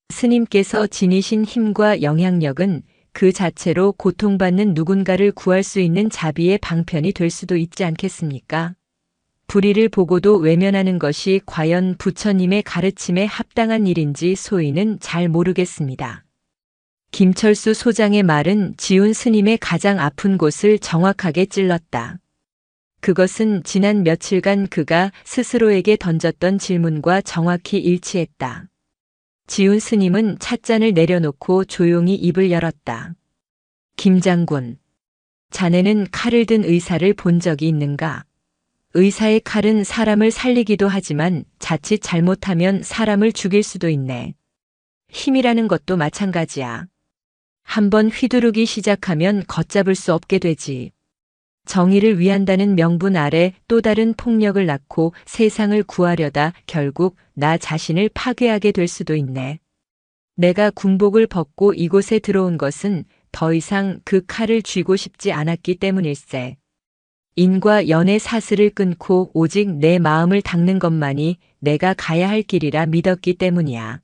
스님께서 지니신 힘과 영향력은 그 자체로 고통받는 누군가를 구할 수 있는 자비의 방편이 될 수도 있지 않겠습니까? 불의를 보고도 외면하는 것이 과연 부처님의 가르침에 합당한 일인지 소위는 잘 모르겠습니다. 김철수 소장의 말은 지훈 스님의 가장 아픈 곳을 정확하게 찔렀다. 그것은 지난 며칠간 그가 스스로에게 던졌던 질문과 정확히 일치했다. 지훈 스님은 찻잔을 내려놓고 조용히 입을 열었다. 김 장군, 자네는 칼을 든 의사를 본 적이 있는가? 의사의 칼은 사람을 살리기도 하지만 자칫 잘못하면 사람을 죽일 수도 있네. 힘이라는 것도 마찬가지야. 한번 휘두르기 시작하면 걷잡을 수 없게 되지. 정의를 위한다는 명분 아래 또 다른 폭력을 낳고 세상을 구하려다 결국 나 자신을 파괴하게 될 수도 있네. 내가 군복을 벗고 이곳에 들어온 것은 더 이상 그 칼을 쥐고 싶지 않았기 때문일세. 인과 연의 사슬을 끊고 오직 내 마음을 닦는 것만이 내가 가야 할 길이라 믿었기 때문이야.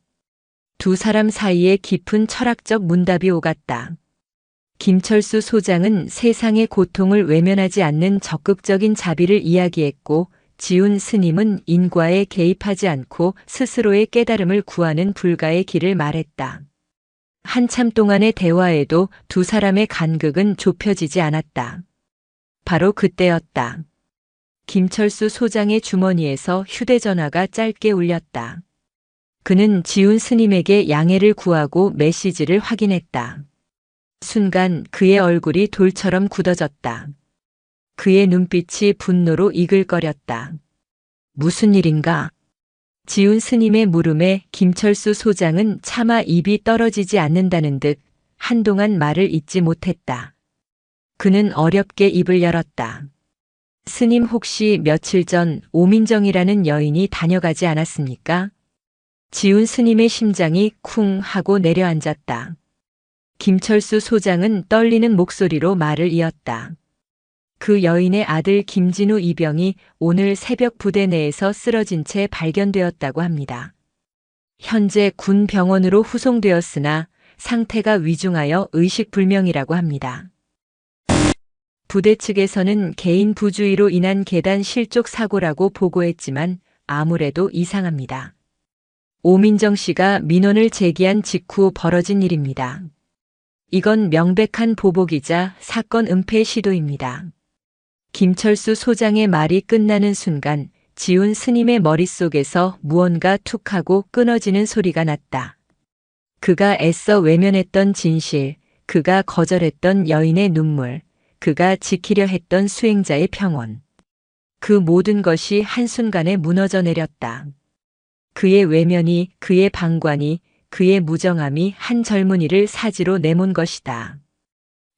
두 사람 사이에 깊은 철학적 문답이 오갔다. 김철수 소장은 세상의 고통을 외면하지 않는 적극적인 자비를 이야기했고 지훈 스님은 인과에 개입하지 않고 스스로의 깨달음을 구하는 불가의 길을 말했다. 한참 동안의 대화에도 두 사람의 간극은 좁혀지지 않았다. 바로 그때였다. 김철수 소장의 주머니에서 휴대전화가 짧게 울렸다. 그는 지훈 스님에게 양해를 구하고 메시지를 확인했다. 순간 그의 얼굴이 돌처럼 굳어졌다. 그의 눈빛이 분노로 이글거렸다. 무슨 일인가? 지훈 스님의 물음에 김철수 소장은 차마 입이 떨어지지 않는다는 듯 한동안 말을 잇지 못했다. 그는 어렵게 입을 열었다. 스님 혹시 며칠 전 오민정이라는 여인이 다녀가지 않았습니까? 지훈 스님의 심장이 쿵 하고 내려앉았다. 김철수 소장은 떨리는 목소리로 말을 이었다. 그 여인의 아들 김진우 이병이 오늘 새벽 부대 내에서 쓰러진 채 발견되었다고 합니다. 현재 군 병원으로 후송되었으나 상태가 위중하여 의식불명이라고 합니다. 부대 측에서는 개인 부주의로 인한 계단 실족 사고라고 보고했지만 아무래도 이상합니다. 오민정 씨가 민원을 제기한 직후 벌어진 일입니다. 이건 명백한 보복이자 사건 은폐 시도입니다. 김철수 소장의 말이 끝나는 순간 지훈 스님의 머릿속에서 무언가 툭 하고 끊어지는 소리가 났다. 그가 애써 외면했던 진실, 그가 거절했던 여인의 눈물, 그가 지키려 했던 수행자의 평온. 그 모든 것이 한순간에 무너져 내렸다. 그의 외면이, 그의 방관이, 그의 무정함이 한 젊은이를 사지로 내몬 것이다.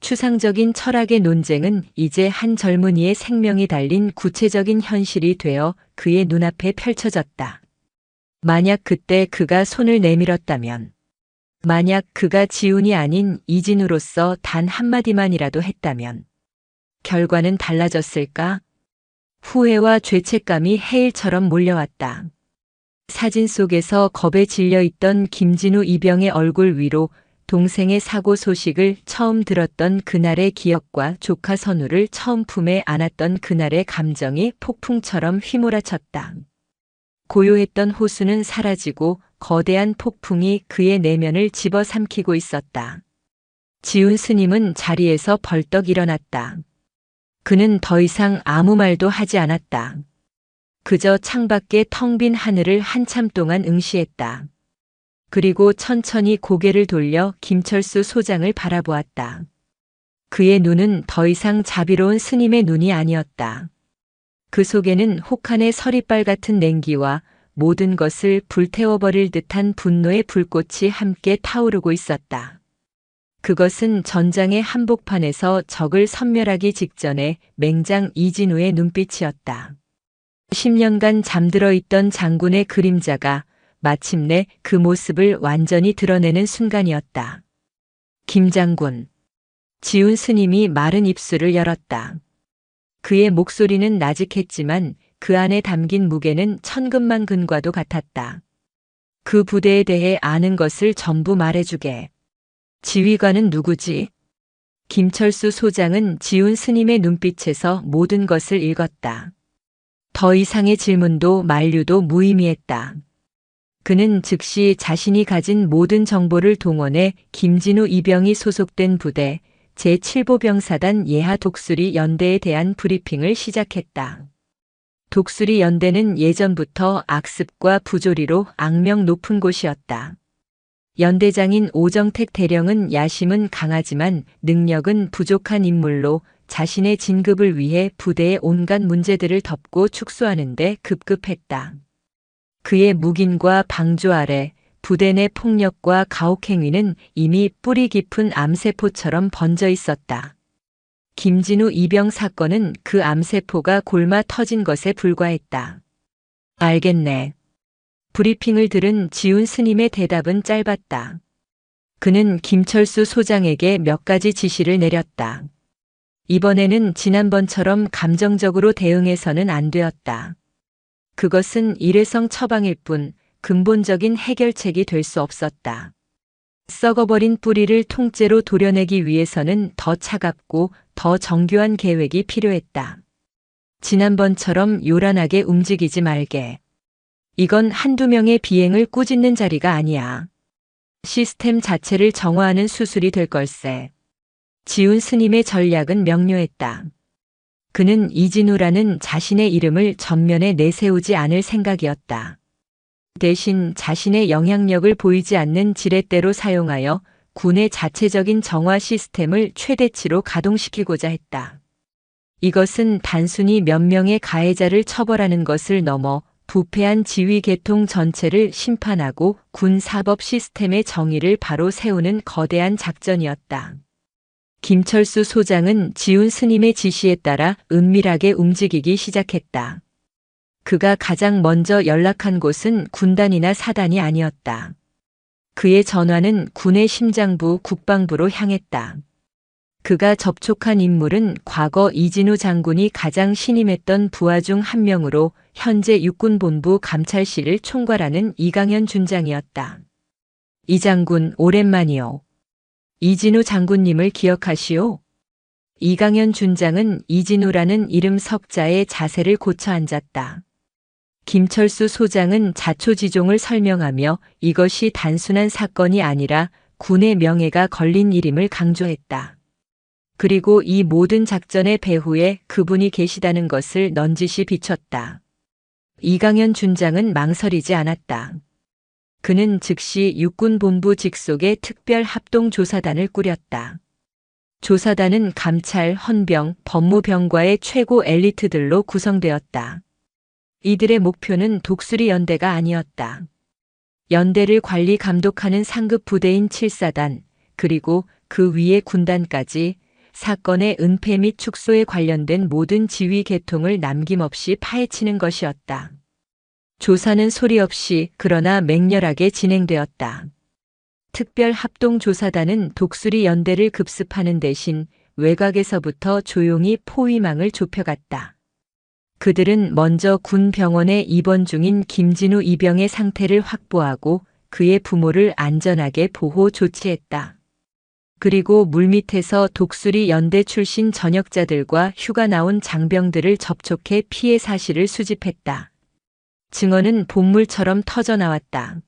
추상적인 철학의 논쟁은 이제 한 젊은이의 생명이 달린 구체적인 현실이 되어 그의 눈앞에 펼쳐졌다. 만약 그때 그가 손을 내밀었다면 만약 그가 지훈이 아닌 이진우로서 단 한마디만이라도 했다면 결과는 달라졌을까? 후회와 죄책감이 해일처럼 몰려왔다. 사진 속에서 겁에 질려 있던 김진우 이병의 얼굴 위로 동생의 사고 소식을 처음 들었던 그날의 기억과 조카 선우를 처음 품에 안았던 그날의 감정이 폭풍처럼 휘몰아쳤다. 고요했던 호수는 사라지고 거대한 폭풍이 그의 내면을 집어삼키고 있었다. 지훈 스님은 자리에서 벌떡 일어났다. 그는 더 이상 아무 말도 하지 않았다. 그저 창밖에 텅 빈 하늘을 한참 동안 응시했다. 그리고 천천히 고개를 돌려 김철수 소장을 바라보았다. 그의 눈은 더 이상 자비로운 스님의 눈이 아니었다. 그 속에는 혹한의 서리빨 같은 냉기와 모든 것을 불태워버릴 듯한 분노의 불꽃이 함께 타오르고 있었다. 그것은 전장의 한복판에서 적을 섬멸하기 직전에 맹장 이진우의 눈빛이었다. 10년간 잠들어 있던 장군의 그림자가 마침내 그 모습을 완전히 드러내는 순간이었다. 김 장군. 지훈 스님이 마른 입술을 열었다. 그의 목소리는 나직했지만 그 안에 담긴 무게는 천근만 근과도 같았다. 그 부대에 대해 아는 것을 전부 말해주게. 지휘관은 누구지? 김철수 소장은 지훈 스님의 눈빛에서 모든 것을 읽었다. 더 이상의 질문도 만류도 무의미했다. 그는 즉시 자신이 가진 모든 정보를 동원해 김진우 이병이 소속된 부대 제7보병사단 예하 독수리 연대에 대한 브리핑을 시작했다. 독수리 연대는 예전부터 악습과 부조리로 악명 높은 곳이었다. 연대장인 오정택 대령은 야심은 강하지만 능력은 부족한 인물로 자신의 진급을 위해 부대의 온갖 문제들을 덮고 축소하는 데 급급했다. 그의 묵인과 방조 아래 부대 내 폭력과 가혹행위는 이미 뿌리 깊은 암세포처럼 번져 있었다. 김진우 이병 사건은 그 암세포가 골마 터진 것에 불과했다. 알겠네. 브리핑을 들은 지훈 스님의 대답은 짧았다. 그는 김철수 소장에게 몇 가지 지시를 내렸다. 이번에는 지난번처럼 감정적으로 대응해서는 안 되었다. 그것은 일회성 처방일 뿐 근본적인 해결책이 될 수 없었다. 썩어버린 뿌리를 통째로 도려내기 위해서는 더 차갑고 더 정교한 계획이 필요했다. 지난번처럼 요란하게 움직이지 말게. 이건 한두 명의 비행을 꾸짖는 자리가 아니야. 시스템 자체를 정화하는 수술이 될 걸세. 지훈 스님의 전략은 명료했다. 그는 이진우라는 자신의 이름을 전면에 내세우지 않을 생각이었다. 대신 자신의 영향력을 보이지 않는 지렛대로 사용하여 군의 자체적인 정화 시스템을 최대치로 가동시키고자 했다. 이것은 단순히 몇 명의 가해자를 처벌하는 것을 넘어 부패한 지휘 계통 전체를 심판하고 군 사법 시스템의 정의를 바로 세우는 거대한 작전이었다. 김철수 소장은 지훈 스님의 지시에 따라 은밀하게 움직이기 시작했다. 그가 가장 먼저 연락한 곳은 군단이나 사단이 아니었다. 그의 전화는 군의 심장부 국방부로 향했다. 그가 접촉한 인물은 과거 이진우 장군이 가장 신임했던 부하 중 한 명으로 현재 육군본부 감찰실을 총괄하는 이강현 준장이었다. 이 장군 오랜만이요. 이진우 장군님을 기억하시오? 이강현 준장은 이진우라는 이름 석자의 자세를 고쳐 앉았다. 김철수 소장은 자초지종을 설명하며 이것이 단순한 사건이 아니라 군의 명예가 걸린 일임을 강조했다. 그리고 이 모든 작전의 배후에 그분이 계시다는 것을 넌지시 비췄다. 이강현 준장은 망설이지 않았다. 그는 즉시 육군본부 직속의 특별합동조사단을 꾸렸다. 조사단은 감찰, 헌병, 법무병과의 최고 엘리트들로 구성되었다. 이들의 목표는 독수리 연대가 아니었다. 연대를 관리 감독하는 상급 부대인 7사단, 그리고 그 위의 군단까지 사건의 은폐 및 축소에 관련된 모든 지휘 계통을 남김없이 파헤치는 것이었다. 조사는 소리 없이 그러나 맹렬하게 진행되었다. 특별 합동조사단은 독수리 연대를 급습하는 대신 외곽에서부터 조용히 포위망을 좁혀갔다. 그들은 먼저 군 병원에 입원 중인 김진우 이병의 상태를 확보하고 그의 부모를 안전하게 보호 조치했다. 그리고 물밑에서 독수리 연대 출신 전역자들과 휴가 나온 장병들을 접촉해 피해 사실을 수집했다. 증언은 본물처럼 터져나왔다.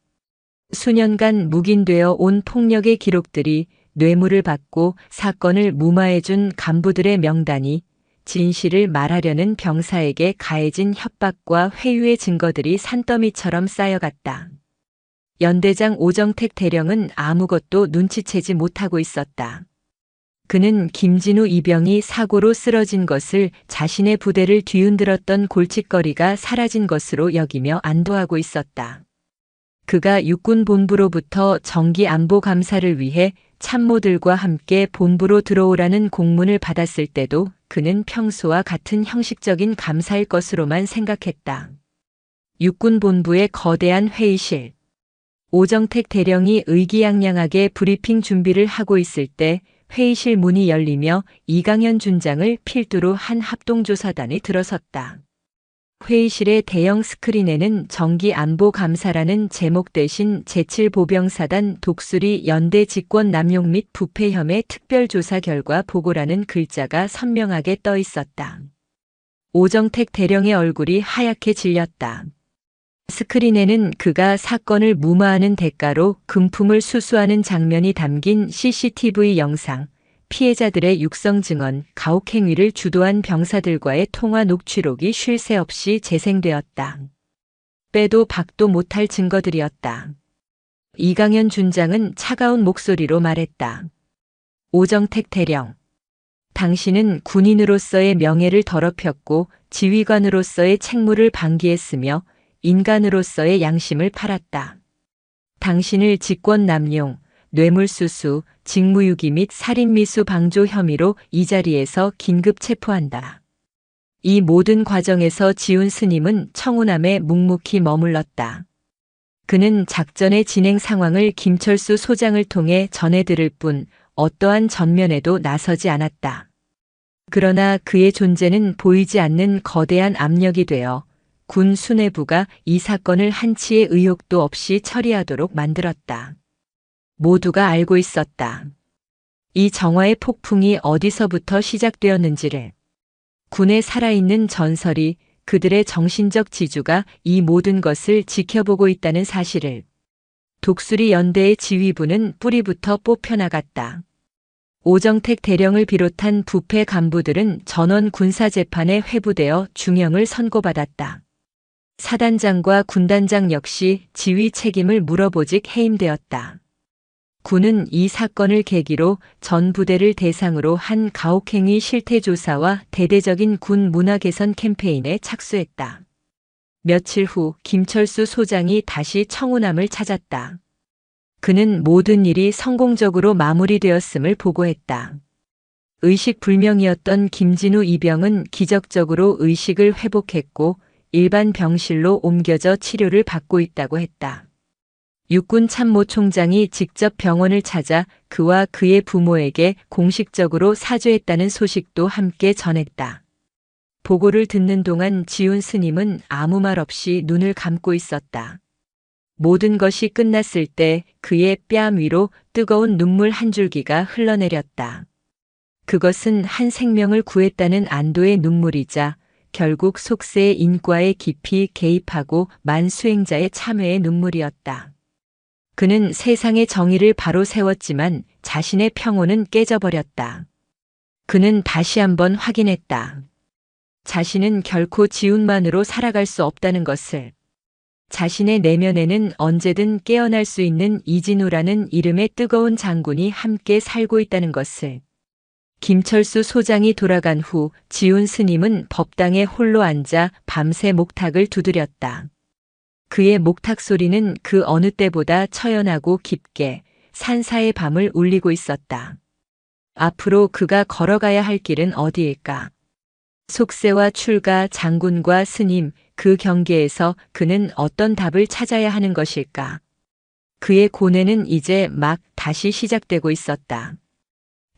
수년간 묵인되어 온 폭력의 기록들이 뇌물을 받고 사건을 무마해준 간부들의 명단이 진실을 말하려는 병사에게 가해진 협박과 회유의 증거들이 산더미처럼 쌓여갔다. 연대장 오정택 대령은 아무것도 눈치채지 못하고 있었다. 그는 김진우 이병이 사고로 쓰러진 것을 자신의 부대를 뒤흔들었던 골칫거리가 사라진 것으로 여기며 안도하고 있었다. 그가 육군본부로부터 정기안보감사를 위해 참모들과 함께 본부로 들어오라는 공문을 받았을 때도 그는 평소와 같은 형식적인 감사일 것으로만 생각했다. 육군본부의 거대한 회의실. 오정택 대령이 의기양양하게 브리핑 준비를 하고 있을 때 회의실 문이 열리며 이강현 준장을 필두로 한 합동조사단이 들어섰다. 회의실의 대형 스크린에는 정기안보감사라는 제목 대신 제7보병사단 독수리 연대 직권 남용 및 부패 혐의 특별조사 결과 보고라는 글자가 선명하게 떠 있었다. 오정택 대령의 얼굴이 하얗게 질렸다. 스크린에는 그가 사건을 무마하는 대가로 금품을 수수하는 장면이 담긴 CCTV 영상, 피해자들의 육성 증언, 가혹행위를 주도한 병사들과의 통화 녹취록이 쉴 새 없이 재생되었다. 빼도 박도 못할 증거들이었다. 이강현 준장은 차가운 목소리로 말했다. 오정택 대령. 당신은 군인으로서의 명예를 더럽혔고 지휘관으로서의 책무를 방기했으며 인간으로서의 양심을 팔았다. 당신을 직권남용, 뇌물수수, 직무유기 및 살인미수 방조 혐의로 이 자리에서 긴급 체포한다. 이 모든 과정에서 지훈 스님은 청운함에 묵묵히 머물렀다. 그는 작전의 진행 상황을 김철수 소장을 통해 전해들을 뿐 어떠한 전면에도 나서지 않았다. 그러나 그의 존재는 보이지 않는 거대한 압력이 되어 군 수뇌부가 이 사건을 한치의 의혹도 없이 처리하도록 만들었다. 모두가 알고 있었다. 이 정화의 폭풍이 어디서부터 시작되었는지를. 군의 살아있는 전설이, 그들의 정신적 지주가 이 모든 것을 지켜보고 있다는 사실을. 독수리 연대의 지휘부는 뿌리부터 뽑혀나갔다. 오정택 대령을 비롯한 부패 간부들은 전원 군사재판에 회부되어 중형을 선고받았다. 사단장과 군단장 역시 지휘 책임을 물어보직 해임되었다. 군은 이 사건을 계기로 전 부대를 대상으로 한 가혹행위 실태조사와 대대적인 군 문화 개선 캠페인에 착수했다. 며칠 후 김철수 소장이 다시 청운함을 찾았다. 그는 모든 일이 성공적으로 마무리되었음을 보고했다. 의식불명이었던 김진우 이병은 기적적으로 의식을 회복했고 일반 병실로 옮겨져 치료를 받고 있다고 했다. 육군 참모총장이 직접 병원을 찾아 그와 그의 부모에게 공식적으로 사죄했다는 소식도 함께 전했다. 보고를 듣는 동안 지훈 스님은 아무 말 없이 눈을 감고 있었다. 모든 것이 끝났을 때 그의 뺨 위로 뜨거운 눈물 한 줄기가 흘러내렸다. 그것은 한 생명을 구했다는 안도의 눈물이자 결국 속세의 인과에 깊이 개입하고 만 수행자의 참회의 눈물이었다. 그는 세상의 정의를 바로 세웠지만 자신의 평온은 깨져버렸다. 그는 다시 한번 확인했다. 자신은 결코 지훈만으로 살아갈 수 없다는 것을. 자신의 내면에는 언제든 깨어날 수 있는 이진우라는 이름의 뜨거운 장군이 함께 살고 있다는 것을. 김철수 소장이 돌아간 후 지훈 스님은 법당에 홀로 앉아 밤새 목탁을 두드렸다. 그의 목탁 소리는 그 어느 때보다 처연하고 깊게 산사의 밤을 울리고 있었다. 앞으로 그가 걸어가야 할 길은 어디일까? 속세와 출가, 장군과 스님, 그 경계에서 그는 어떤 답을 찾아야 하는 것일까? 그의 고뇌는 이제 막 다시 시작되고 있었다.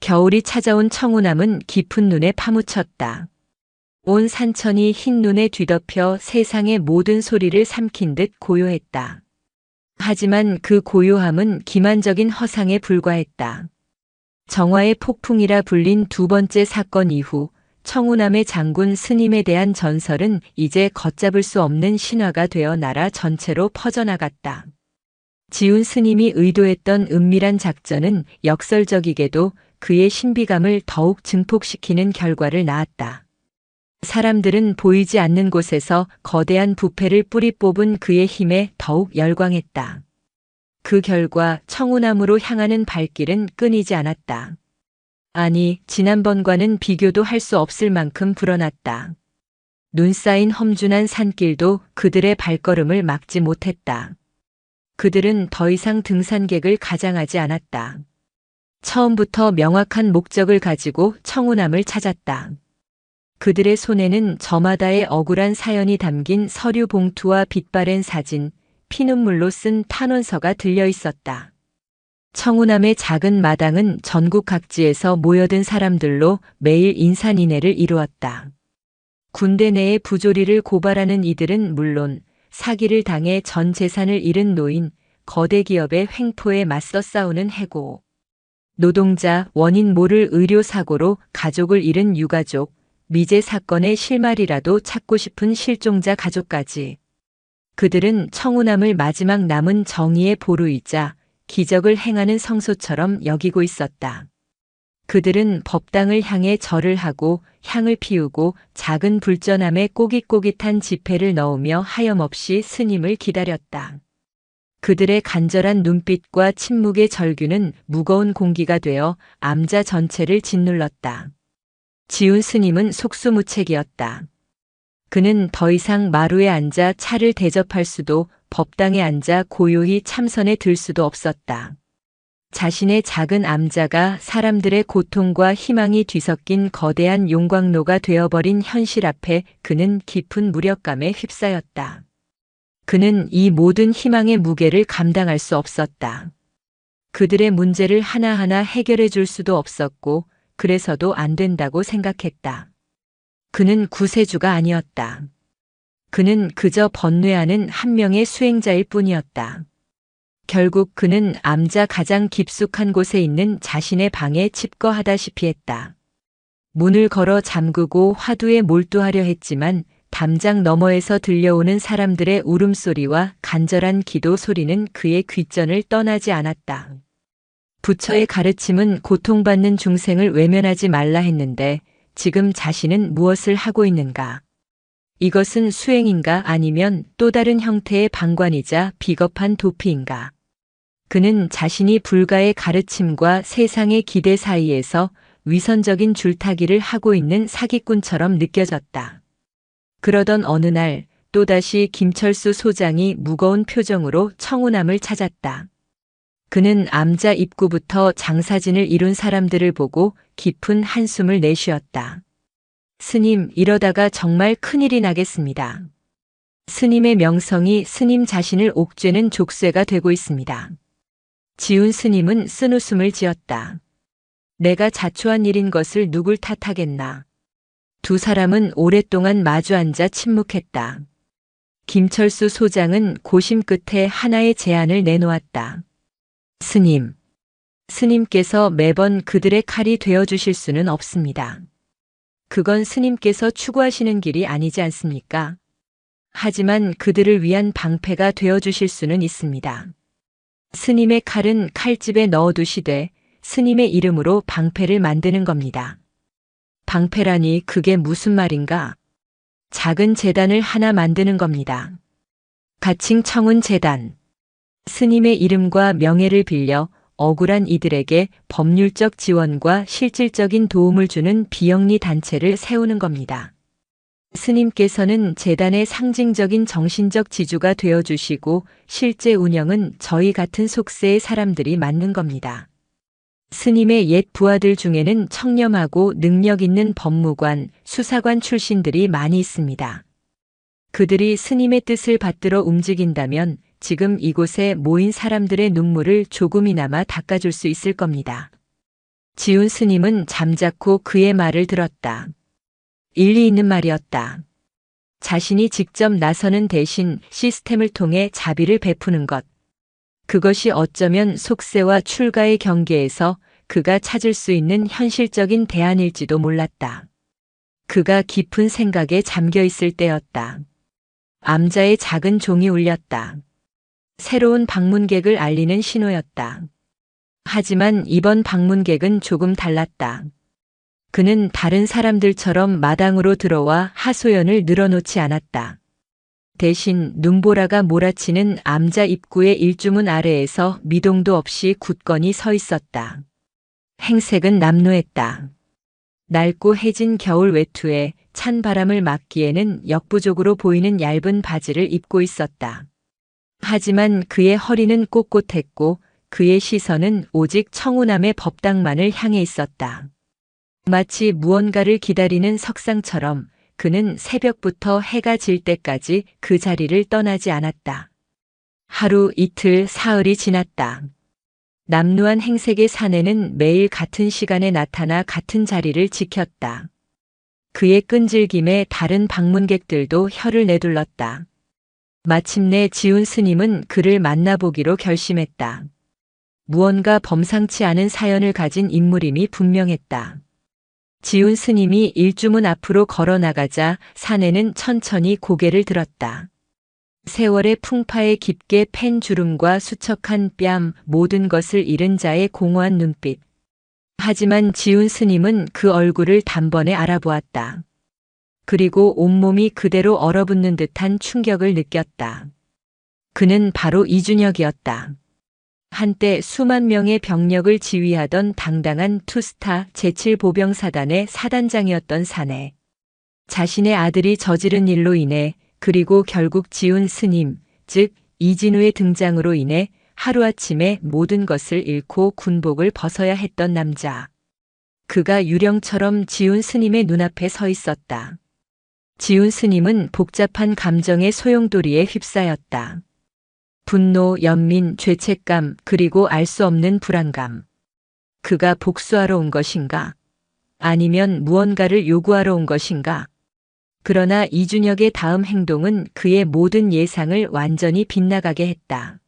겨울이 찾아온 청운함은 깊은 눈에 파묻혔다. 온 산천이 흰 눈에 뒤덮여 세상의 모든 소리를 삼킨 듯 고요했다. 하지만 그 고요함은 기만적인 허상에 불과했다. 정화의 폭풍이라 불린 두 번째 사건 이후 청운함의 장군 스님에 대한 전설은 이제 걷잡을 수 없는 신화가 되어 나라 전체로 퍼져나갔다. 지훈 스님이 의도했던 은밀한 작전은 역설적이게도 그의 신비감을 더욱 증폭시키는 결과를 낳았다. 사람들은 보이지 않는 곳에서 거대한 부패를 뿌리 뽑은 그의 힘에 더욱 열광했다. 그 결과 청운함으로 향하는 발길은 끊이지 않았다. 아니, 지난번과는 비교도 할 수 없을 만큼 불어났다. 눈 쌓인 험준한 산길도 그들의 발걸음을 막지 못했다. 그들은 더 이상 등산객을 가장하지 않았다. 처음부터 명확한 목적을 가지고 청운함을 찾았다. 그들의 손에는 저마다의 억울한 사연이 담긴 서류 봉투와 빛바랜 사진, 피눈물로 쓴 탄원서가 들려 있었다. 청운함의 작은 마당은 전국 각지에서 모여든 사람들로 매일 인산인해를 이루었다. 군대 내의 부조리를 고발하는 이들은 물론 사기를 당해 전 재산을 잃은 노인, 거대 기업의 횡포에 맞서 싸우는 해고, 노동자, 원인 모를 의료사고로 가족을 잃은 유가족, 미제 사건의 실마리라도 찾고 싶은 실종자 가족까지. 그들은 청운함을 마지막 남은 정의의 보루이자 기적을 행하는 성소처럼 여기고 있었다. 그들은 법당을 향해 절을 하고 향을 피우고 작은 불전함에 꼬깃꼬깃한 지폐를 넣으며 하염없이 스님을 기다렸다. 그들의 간절한 눈빛과 침묵의 절규는 무거운 공기가 되어 암자 전체를 짓눌렀다. 지훈 스님은 속수무책이었다. 그는 더 이상 마루에 앉아 차를 대접할 수도 법당에 앉아 고요히 참선에 들 수도 없었다. 자신의 작은 암자가 사람들의 고통과 희망이 뒤섞인 거대한 용광로가 되어버린 현실 앞에 그는 깊은 무력감에 휩싸였다. 그는 이 모든 희망의 무게를 감당할 수 없었다. 그들의 문제를 하나하나 해결해 줄 수도 없었고 그래서도 안 된다고 생각했다. 그는 구세주가 아니었다. 그는 그저 번뇌하는 한 명의 수행자일 뿐이었다. 결국 그는 암자 가장 깊숙한 곳에 있는 자신의 방에 칩거하다시피 했다. 문을 걸어 잠그고 화두에 몰두하려 했지만 담장 너머에서 들려오는 사람들의 울음소리와 간절한 기도 소리는 그의 귓전을 떠나지 않았다. 부처의 가르침은 고통받는 중생을 외면하지 말라 했는데 지금 자신은 무엇을 하고 있는가? 이것은 수행인가 아니면 또 다른 형태의 방관이자 비겁한 도피인가? 그는 자신이 불가의 가르침과 세상의 기대 사이에서 위선적인 줄타기를 하고 있는 사기꾼처럼 느껴졌다. 그러던 어느 날 또다시 김철수 소장이 무거운 표정으로 청운함을 찾았다. 그는 암자 입구부터 장사진을 이룬 사람들을 보고 깊은 한숨을 내쉬었다. 스님, 이러다가 정말 큰일이 나겠습니다. 스님의 명성이 스님 자신을 옥죄는 족쇄가 되고 있습니다. 지훈 스님은 쓴웃음을 지었다. 내가 자초한 일인 것을 누굴 탓하겠나. 두 사람은 오랫동안 마주 앉아 침묵했다. 김철수 소장은 고심 끝에 하나의 제안을 내놓았다. 스님, 스님께서 매번 그들의 칼이 되어주실 수는 없습니다. 그건 스님께서 추구하시는 길이 아니지 않습니까? 하지만 그들을 위한 방패가 되어주실 수는 있습니다. 스님의 칼은 칼집에 넣어두시되 스님의 이름으로 방패를 만드는 겁니다. 방패라니 그게 무슨 말인가? 작은 재단을 하나 만드는 겁니다. 가칭 청운 재단. 스님의 이름과 명예를 빌려 억울한 이들에게 법률적 지원과 실질적인 도움을 주는 비영리 단체를 세우는 겁니다. 스님께서는 재단의 상징적인 정신적 지주가 되어주시고 실제 운영은 저희 같은 속세의 사람들이 맡는 겁니다. 스님의 옛 부하들 중에는 청렴하고 능력 있는 법무관, 수사관 출신들이 많이 있습니다. 그들이 스님의 뜻을 받들어 움직인다면 지금 이곳에 모인 사람들의 눈물을 조금이나마 닦아줄 수 있을 겁니다. 지훈 스님은 잠자코 그의 말을 들었다. 일리 있는 말이었다. 자신이 직접 나서는 대신 시스템을 통해 자비를 베푸는 것. 그것이 어쩌면 속세와 출가의 경계에서 그가 찾을 수 있는 현실적인 대안일지도 몰랐다. 그가 깊은 생각에 잠겨 있을 때였다. 암자의 작은 종이 울렸다. 새로운 방문객을 알리는 신호였다. 하지만 이번 방문객은 조금 달랐다. 그는 다른 사람들처럼 마당으로 들어와 하소연을 늘어놓지 않았다. 대신 눈보라가 몰아치는 암자 입구의 일주문 아래에서 미동도 없이 굳건히 서 있었다. 행색은 남루했다. 낡고 해진 겨울 외투에 찬 바람을 막기에는 역부족으로 보이는 얇은 바지를 입고 있었다. 하지만 그의 허리는 꼿꼿했고 그의 시선은 오직 청운함의 법당만을 향해 있었다. 마치 무언가를 기다리는 석상처럼 그는 새벽부터 해가 질 때까지 그 자리를 떠나지 않았다. 하루, 이틀, 사흘이 지났다. 남루한 행색의 사내는 매일 같은 시간에 나타나 같은 자리를 지켰다. 그의 끈질김에 다른 방문객들도 혀를 내둘렀다. 마침내 지훈 스님은 그를 만나보기로 결심했다. 무언가 범상치 않은 사연을 가진 인물임이 분명했다. 지훈 스님이 일주문 앞으로 걸어나가자 사내는 천천히 고개를 들었다. 세월의 풍파에 깊게 팬 주름과 수척한 뺨, 모든 것을 잃은 자의 공허한 눈빛. 하지만 지훈 스님은 그 얼굴을 단번에 알아보았다. 그리고 온몸이 그대로 얼어붙는 듯한 충격을 느꼈다. 그는 바로 이준혁이었다. 한때 수만 명의 병력을 지휘하던 당당한 투스타 제7보병사단의 사단장이었던 사내. 자신의 아들이 저지른 일로 인해 그리고 결국 지훈 스님, 즉 이진우의 등장으로 인해 하루아침에 모든 것을 잃고 군복을 벗어야 했던 남자. 그가 유령처럼 지훈 스님의 눈앞에 서 있었다. 지훈 스님은 복잡한 감정의 소용돌이에 휩싸였다. 분노, 연민, 죄책감, 그리고 알 수 없는 불안감. 그가 복수하러 온 것인가? 아니면 무언가를 요구하러 온 것인가? 그러나 이준혁의 다음 행동은 그의 모든 예상을 완전히 빗나가게 했다.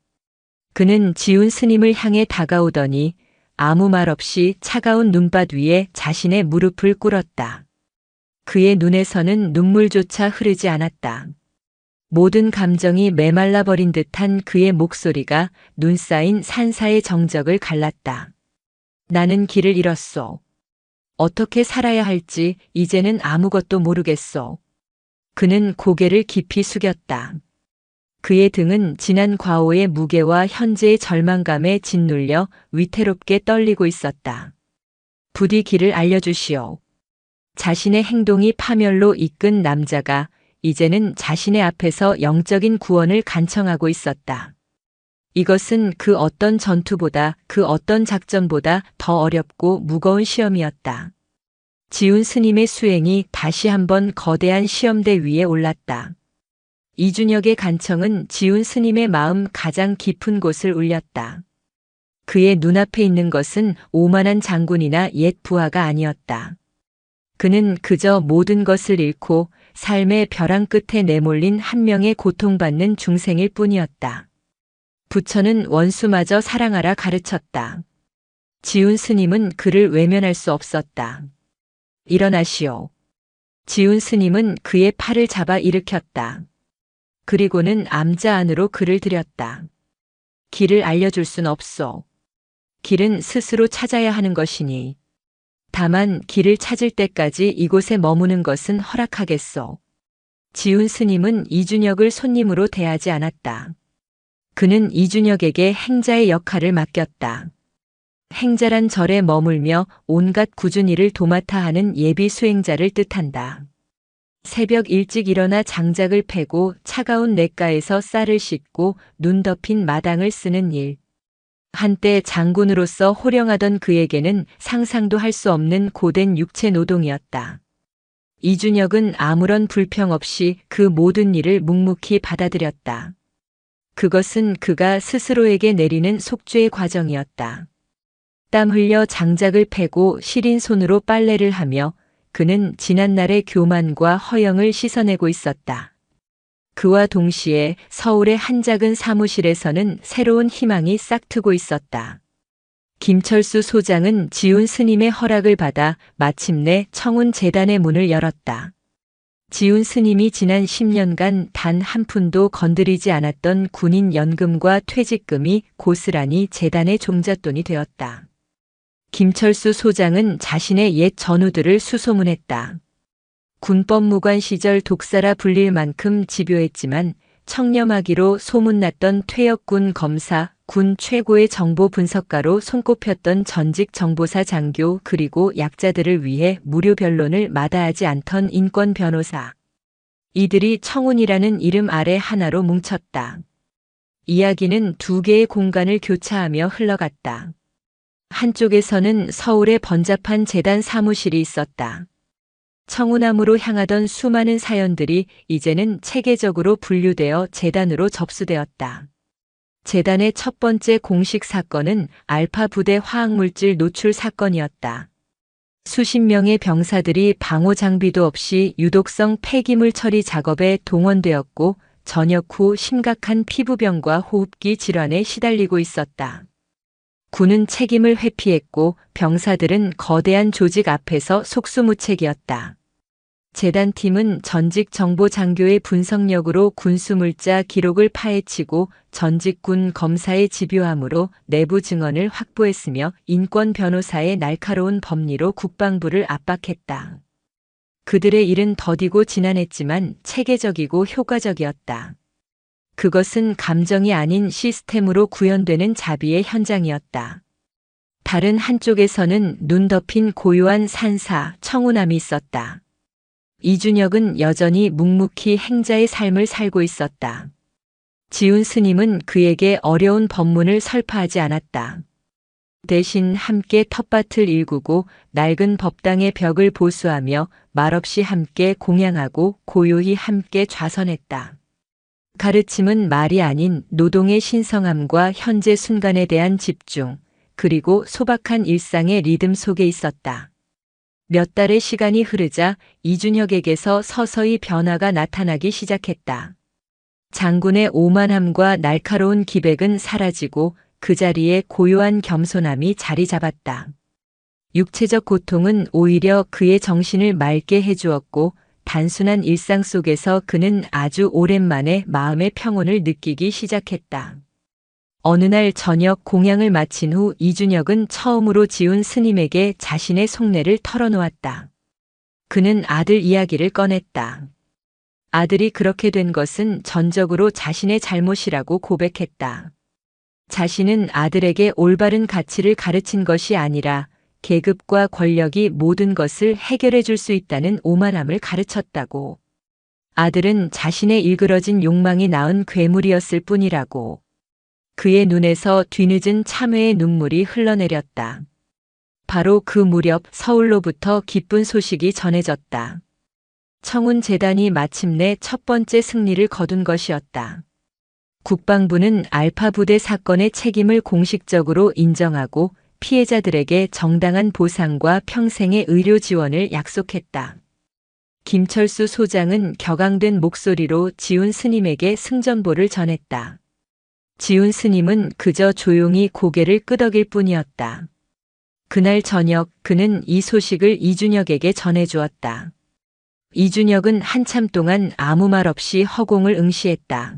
그는 지훈 스님을 향해 다가오더니 아무 말 없이 차가운 눈밭 위에 자신의 무릎을 꿇었다. 그의 눈에서는 눈물조차 흐르지 않았다. 모든 감정이 메말라 버린 듯한 그의 목소리가 눈 쌓인 산사의 정적을 갈랐다. 나는 길을 잃었소. 어떻게 살아야 할지 이제는 아무것도 모르겠소. 그는 고개를 깊이 숙였다. 그의 등은 지난 과오의 무게와 현재의 절망감에 짓눌려 위태롭게 떨리고 있었다. 부디 길을 알려주시오. 자신의 행동이 파멸로 이끈 남자가 이제는 자신의 앞에서 영적인 구원을 간청하고 있었다. 이것은 그 어떤 전투보다 그 어떤 작전보다 더 어렵고 무거운 시험이었다. 지훈 스님의 수행이 다시 한번 거대한 시험대 위에 올랐다. 이준혁의 간청은 지훈 스님의 마음 가장 깊은 곳을 울렸다. 그의 눈앞에 있는 것은 오만한 장군이나 옛 부하가 아니었다. 그는 그저 모든 것을 잃고 삶의 벼랑 끝에 내몰린 한 명의 고통받는 중생일 뿐이었다. 부처는 원수마저 사랑하라 가르쳤다. 지훈 스님은 그를 외면할 수 없었다. 일어나시오. 지훈 스님은 그의 팔을 잡아 일으켰다. 그리고는 암자 안으로 그를 들였다. 길을 알려줄 순 없소. 길은 스스로 찾아야 하는 것이니. 다만 길을 찾을 때까지 이곳에 머무는 것은 허락하겠소. 지훈 스님은 이준혁을 손님으로 대하지 않았다. 그는 이준혁에게 행자의 역할을 맡겼다. 행자란 절에 머물며 온갖 꾸준 일을 도맡아 하는 예비 수행자를 뜻한다. 새벽 일찍 일어나 장작을 패고 차가운 냇가에서 쌀을 씻고 눈 덮인 마당을 쓰는 일. 한때 장군으로서 호령하던 그에게는 상상도 할 수 없는 고된 육체 노동이었다. 이준혁은 아무런 불평 없이 그 모든 일을 묵묵히 받아들였다. 그것은 그가 스스로에게 내리는 속죄의 과정이었다. 땀 흘려 장작을 패고 시린 손으로 빨래를 하며 그는 지난날의 교만과 허영을 씻어내고 있었다. 그와 동시에 서울의 한 작은 사무실에서는 새로운 희망이 싹트고 있었다. 김철수 소장은 지훈 스님의 허락을 받아 마침내 청운재단의 문을 열었다. 지훈 스님이 지난 10년간 단 한 푼도 건드리지 않았던 군인 연금과 퇴직금이 고스란히 재단의 종잣돈이 되었다. 김철수 소장은 자신의 옛 전우들을 수소문했다. 군법무관 시절 독사라 불릴 만큼 집요했지만 청렴하기로 소문났던 퇴역군 검사, 군 최고의 정보 분석가로 손꼽혔던 전직 정보사 장교 그리고 약자들을 위해 무료 변론을 마다하지 않던 인권 변호사. 이들이 청운이라는 이름 아래 하나로 뭉쳤다. 이야기는 두 개의 공간을 교차하며 흘러갔다. 한쪽에서는 서울의 번잡한 재단 사무실이 있었다. 청운암으로 향하던 수많은 사연들이 이제는 체계적으로 분류되어 재단으로 접수되었다. 재단의 첫 번째 공식 사건은 알파 부대 화학물질 노출 사건이었다. 수십 명의 병사들이 방호 장비도 없이 유독성 폐기물 처리 작업에 동원되었고 전역 후 심각한 피부병과 호흡기 질환에 시달리고 있었다. 군은 책임을 회피했고 병사들은 거대한 조직 앞에서 속수무책이었다. 재단팀은 전직 정보 장교의 분석력으로 군수물자 기록을 파헤치고 전직 군 검사의 집요함으로 내부 증언을 확보했으며 인권 변호사의 날카로운 법리로 국방부를 압박했다. 그들의 일은 더디고 지난했지만 체계적이고 효과적이었다. 그것은 감정이 아닌 시스템으로 구현되는 자비의 현장이었다. 다른 한쪽에서는 눈 덮인 고요한 산사 청운암이 있었다. 이준혁은 여전히 묵묵히 행자의 삶을 살고 있었다. 지훈 스님은 그에게 어려운 법문을 설파하지 않았다. 대신 함께 텃밭을 일구고 낡은 법당의 벽을 보수하며 말없이 함께 공양하고 고요히 함께 좌선했다. 가르침은 말이 아닌 노동의 신성함과 현재 순간에 대한 집중, 그리고 소박한 일상의 리듬 속에 있었다. 몇 달의 시간이 흐르자 이준혁에게서 서서히 변화가 나타나기 시작했다. 장군의 오만함과 날카로운 기백은 사라지고 그 자리에 고요한 겸손함이 자리 잡았다. 육체적 고통은 오히려 그의 정신을 맑게 해주었고 단순한 일상 속에서 그는 아주 오랜만에 마음의 평온을 느끼기 시작했다. 어느 날 저녁 공양을 마친 후 이준혁은 처음으로 지훈 스님에게 자신의 속내를 털어놓았다. 그는 아들 이야기를 꺼냈다. 아들이 그렇게 된 것은 전적으로 자신의 잘못이라고 고백했다. 자신은 아들에게 올바른 가치를 가르친 것이 아니라 계급과 권력이 모든 것을 해결해 줄 수 있다는 오만함을 가르쳤다고. 아들은 자신의 일그러진 욕망이 낳은 괴물이었을 뿐이라고. 그의 눈에서 뒤늦은 참회의 눈물이 흘러내렸다. 바로 그 무렵 서울로부터 기쁜 소식이 전해졌다. 청운재단이 마침내 첫 번째 승리를 거둔 것이었다. 국방부는 알파 부대 사건의 책임을 공식적으로 인정하고 피해자들에게 정당한 보상과 평생의 의료 지원을 약속했다. 김철수 소장은 격앙된 목소리로 지훈 스님에게 승전보를 전했다. 지훈 스님은 그저 조용히 고개를 끄덕일 뿐이었다. 그날 저녁 그는 이 소식을 이준혁에게 전해주었다. 이준혁은 한참 동안 아무 말 없이 허공을 응시했다.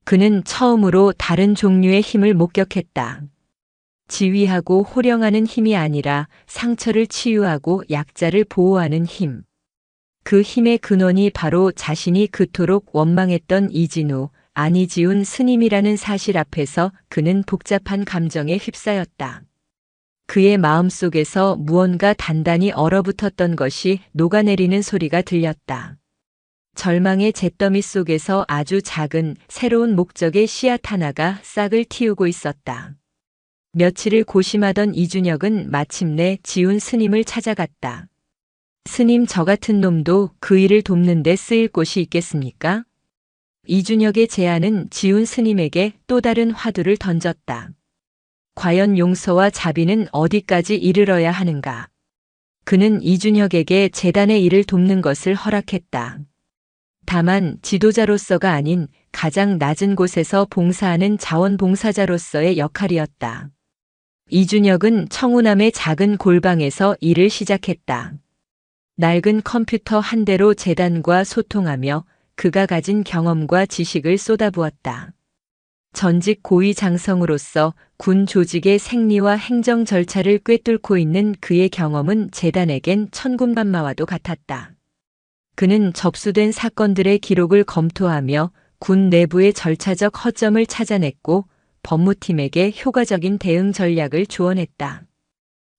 그는 처음으로 다른 종류의 힘을 목격했다. 지휘하고 호령하는 힘이 아니라 상처를 치유하고 약자를 보호하는 힘. 그 힘의 근원이 바로 자신이 그토록 원망했던 이진우, 안이지훈 스님이라는 사실 앞에서 그는 복잡한 감정에 휩싸였다. 그의 마음속에서 무언가 단단히 얼어붙었던 것이 녹아내리는 소리가 들렸다. 절망의 잿더미 속에서 아주 작은 새로운 목적의 씨앗 하나가 싹을 틔우고 있었다. 며칠을 고심하던 이준혁은 마침내 지훈 스님을 찾아갔다. 스님, 저 같은 놈도 그 일을 돕는 데 쓰일 곳이 있겠습니까? 이준혁의 제안은 지훈 스님에게 또 다른 화두를 던졌다. 과연 용서와 자비는 어디까지 이르러야 하는가? 그는 이준혁에게 재단의 일을 돕는 것을 허락했다. 다만 지도자로서가 아닌 가장 낮은 곳에서 봉사하는 자원봉사자로서의 역할이었다. 이준혁은 청우남의 작은 골방에서 일을 시작했다. 낡은 컴퓨터 한 대로 재단과 소통하며 그가 가진 경험과 지식을 쏟아부었다. 전직 고위 장성으로서 군 조직의 생리와 행정 절차를 꿰뚫고 있는 그의 경험은 재단에겐 천군만마와도 같았다. 그는 접수된 사건들의 기록을 검토하며 군 내부의 절차적 허점을 찾아냈고 법무팀에게 효과적인 대응 전략을 조언했다.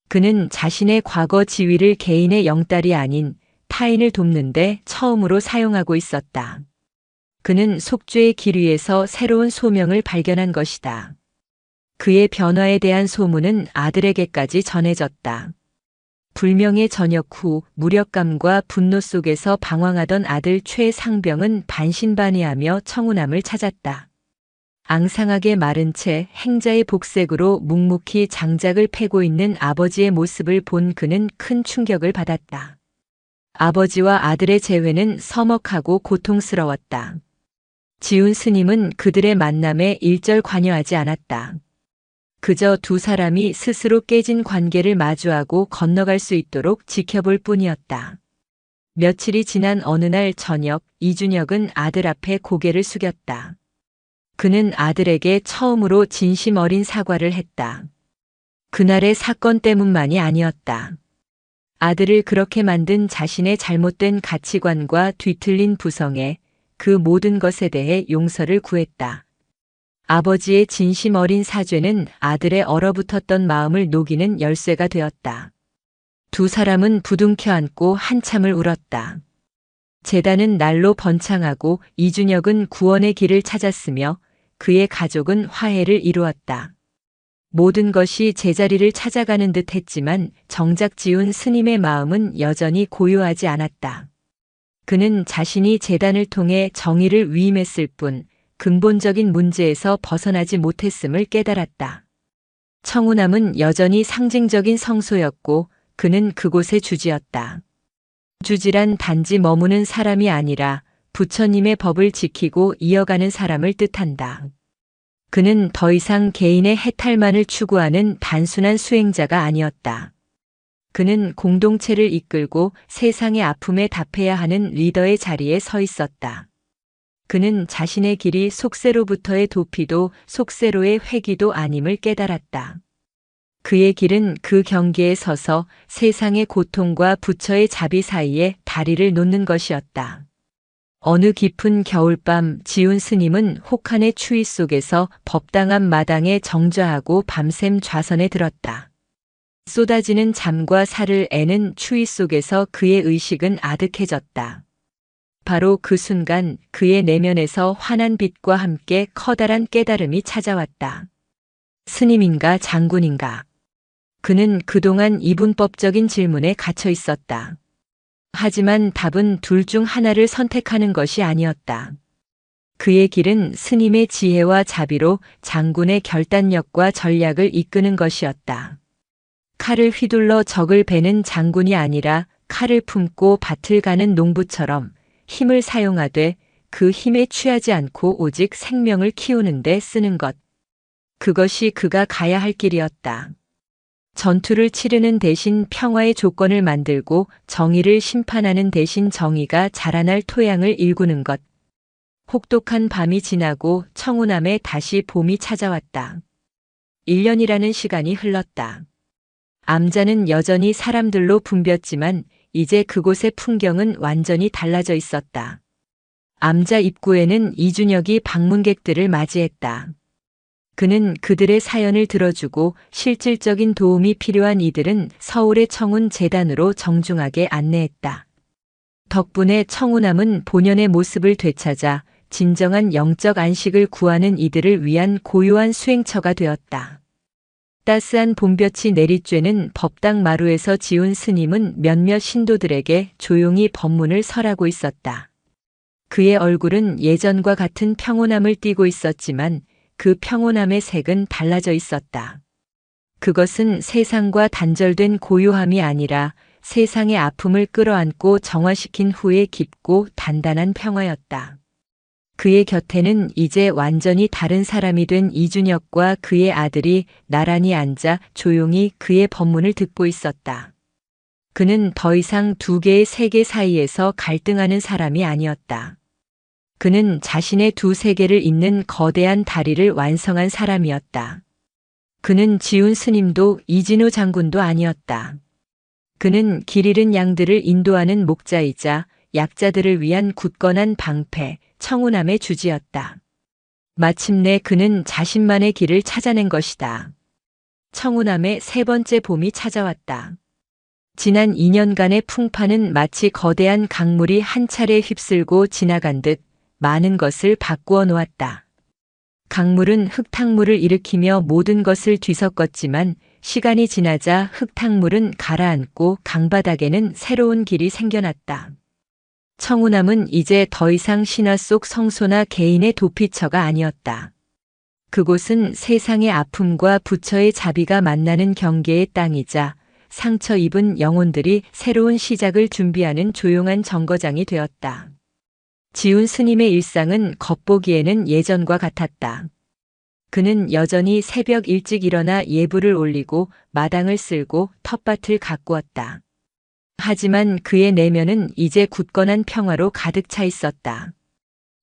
그는 자신의 과거 지위를 개인의 영달이 아닌 타인을 돕는 데 처음으로 사용하고 있었다. 그는 속죄의 길 위에서 새로운 소명을 발견한 것이다. 그의 변화에 대한 소문은 아들에게까지 전해졌다. 불명예 전역 후 무력감과 분노 속에서 방황하던 아들 최상병은 반신반의하며 청우남을 찾았다. 앙상하게 마른 채 행자의 복색으로 묵묵히 장작을 패고 있는 아버지의 모습을 본 그는 큰 충격을 받았다. 아버지와 아들의 재회는 서먹하고 고통스러웠다. 지훈 스님은 그들의 만남에 일절 관여하지 않았다. 그저 두 사람이 스스로 깨진 관계를 마주하고 건너갈 수 있도록 지켜볼 뿐이었다. 며칠이 지난 어느 날 저녁, 이준혁은 아들 앞에 고개를 숙였다. 그는 아들에게 처음으로 진심 어린 사과를 했다. 그날의 사건 때문만이 아니었다. 아들을 그렇게 만든 자신의 잘못된 가치관과 뒤틀린 부성에 그 모든 것에 대해 용서를 구했다. 아버지의 진심 어린 사죄는 아들의 얼어붙었던 마음을 녹이는 열쇠가 되었다. 두 사람은 부둥켜 안고 한참을 울었다. 재단은 날로 번창하고 이준혁은 구원의 길을 찾았으며 그의 가족은 화해를 이루었다. 모든 것이 제자리를 찾아가는 듯 했지만 정작 지훈 스님의 마음은 여전히 고요하지 않았다. 그는 자신이 재단을 통해 정의를 위임했을 뿐 근본적인 문제에서 벗어나지 못했음을 깨달았다. 청우남은 여전히 상징적인 성소였고 그는 그곳의 주지였다. 주지란 단지 머무는 사람이 아니라 부처님의 법을 지키고 이어가는 사람을 뜻한다. 그는 더 이상 개인의 해탈만을 추구하는 단순한 수행자가 아니었다. 그는 공동체를 이끌고 세상의 아픔에 답해야 하는 리더의 자리에 서 있었다. 그는 자신의 길이 속세로부터의 도피도 속세로의 회귀도 아님을 깨달았다. 그의 길은 그 경계에 서서 세상의 고통과 부처의 자비 사이에 다리를 놓는 것이었다. 어느 깊은 겨울밤 지훈 스님은 혹한의 추위 속에서 법당한 마당에 정좌하고 밤샘 좌선에 들었다. 쏟아지는 잠과 살을 애는 추위 속에서 그의 의식은 아득해졌다. 바로 그 순간 그의 내면에서 환한 빛과 함께 커다란 깨달음이 찾아왔다. 스님인가 장군인가? 그는 그동안 이분법적인 질문에 갇혀 있었다. 하지만 답은 둘 중 하나를 선택하는 것이 아니었다. 그의 길은 스님의 지혜와 자비로 장군의 결단력과 전략을 이끄는 것이었다. 칼을 휘둘러 적을 베는 장군이 아니라 칼을 품고 밭을 가는 농부처럼 힘을 사용하되 그 힘에 취하지 않고 오직 생명을 키우는 데 쓰는 것. 그것이 그가 가야 할 길이었다. 전투를 치르는 대신 평화의 조건을 만들고 정의를 심판하는 대신 정의가 자라날 토양을 일구는 것. 혹독한 밤이 지나고 청우남에 다시 봄이 찾아왔다. 1년이라는 시간이 흘렀다. 암자는 여전히 사람들로 붐볐지만 이제 그곳의 풍경은 완전히 달라져 있었다. 암자 입구에는 이준혁이 방문객들을 맞이했다. 그는 그들의 사연을 들어주고 실질적인 도움이 필요한 이들은 서울의 청운 재단으로 정중하게 안내했다. 덕분에 청우남은 본연의 모습을 되찾아 진정한 영적 안식을 구하는 이들을 위한 고요한 수행처가 되었다. 따스한 봄볕이 내리쬐는 법당 마루에서 지훈 스님은 몇몇 신도들에게 조용히 법문을 설하고 있었다. 그의 얼굴은 예전과 같은 평온함을 띠고 있었지만 그 평온함의 색은 달라져 있었다. 그것은 세상과 단절된 고요함이 아니라 세상의 아픔을 끌어안고 정화시킨 후의 깊고 단단한 평화였다. 그의 곁에는 이제 완전히 다른 사람이 된 이준혁과 그의 아들이 나란히 앉아 조용히 그의 법문을 듣고 있었다. 그는 더 이상 두 개의 세계 사이에서 갈등하는 사람이 아니었다. 그는 자신의 두 세계를 잇는 거대한 다리를 완성한 사람이었다. 그는 지훈 스님도 이진우 장군도 아니었다. 그는 길 잃은 양들을 인도하는 목자이자 약자들을 위한 굳건한 방패, 청운함의 주지였다. 마침내 그는 자신만의 길을 찾아낸 것이다. 청운함의 세 번째 봄이 찾아왔다. 지난 2년간의 풍파는 마치 거대한 강물이 한 차례 휩쓸고 지나간 듯 많은 것을 바꾸어 놓았다. 강물은 흙탕물을 일으키며 모든 것을 뒤섞었지만 시간이 지나자 흙탕물은 가라앉고 강바닥에는 새로운 길이 생겨났다. 청운함은 이제 더 이상 신화 속 성소나 개인의 도피처가 아니었다. 그곳은 세상의 아픔과 부처의 자비가 만나는 경계의 땅이자 상처 입은 영혼들이 새로운 시작을 준비하는 조용한 정거장이 되었다. 지훈 스님의 일상은 겉보기에는 예전과 같았다. 그는 여전히 새벽 일찍 일어나 예불을 올리고 마당을 쓸고 텃밭을 가꾸었다. 하지만 그의 내면은 이제 굳건한 평화로 가득 차 있었다.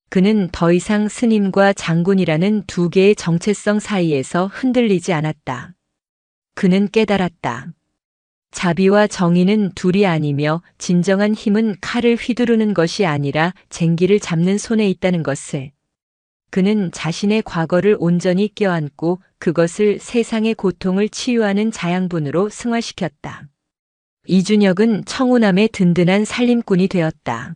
그는 더 이상 스님과 장군이라는 두 개의 정체성 사이에서 흔들리지 않았다. 그는 깨달았다. 자비와 정의는 둘이 아니며 진정한 힘은 칼을 휘두르는 것이 아니라 쟁기를 잡는 손에 있다는 것을. 그는 자신의 과거를 온전히 껴안고 그것을 세상의 고통을 치유하는 자양분으로 승화시켰다. 이준혁은 청운함의 든든한 살림꾼이 되었다.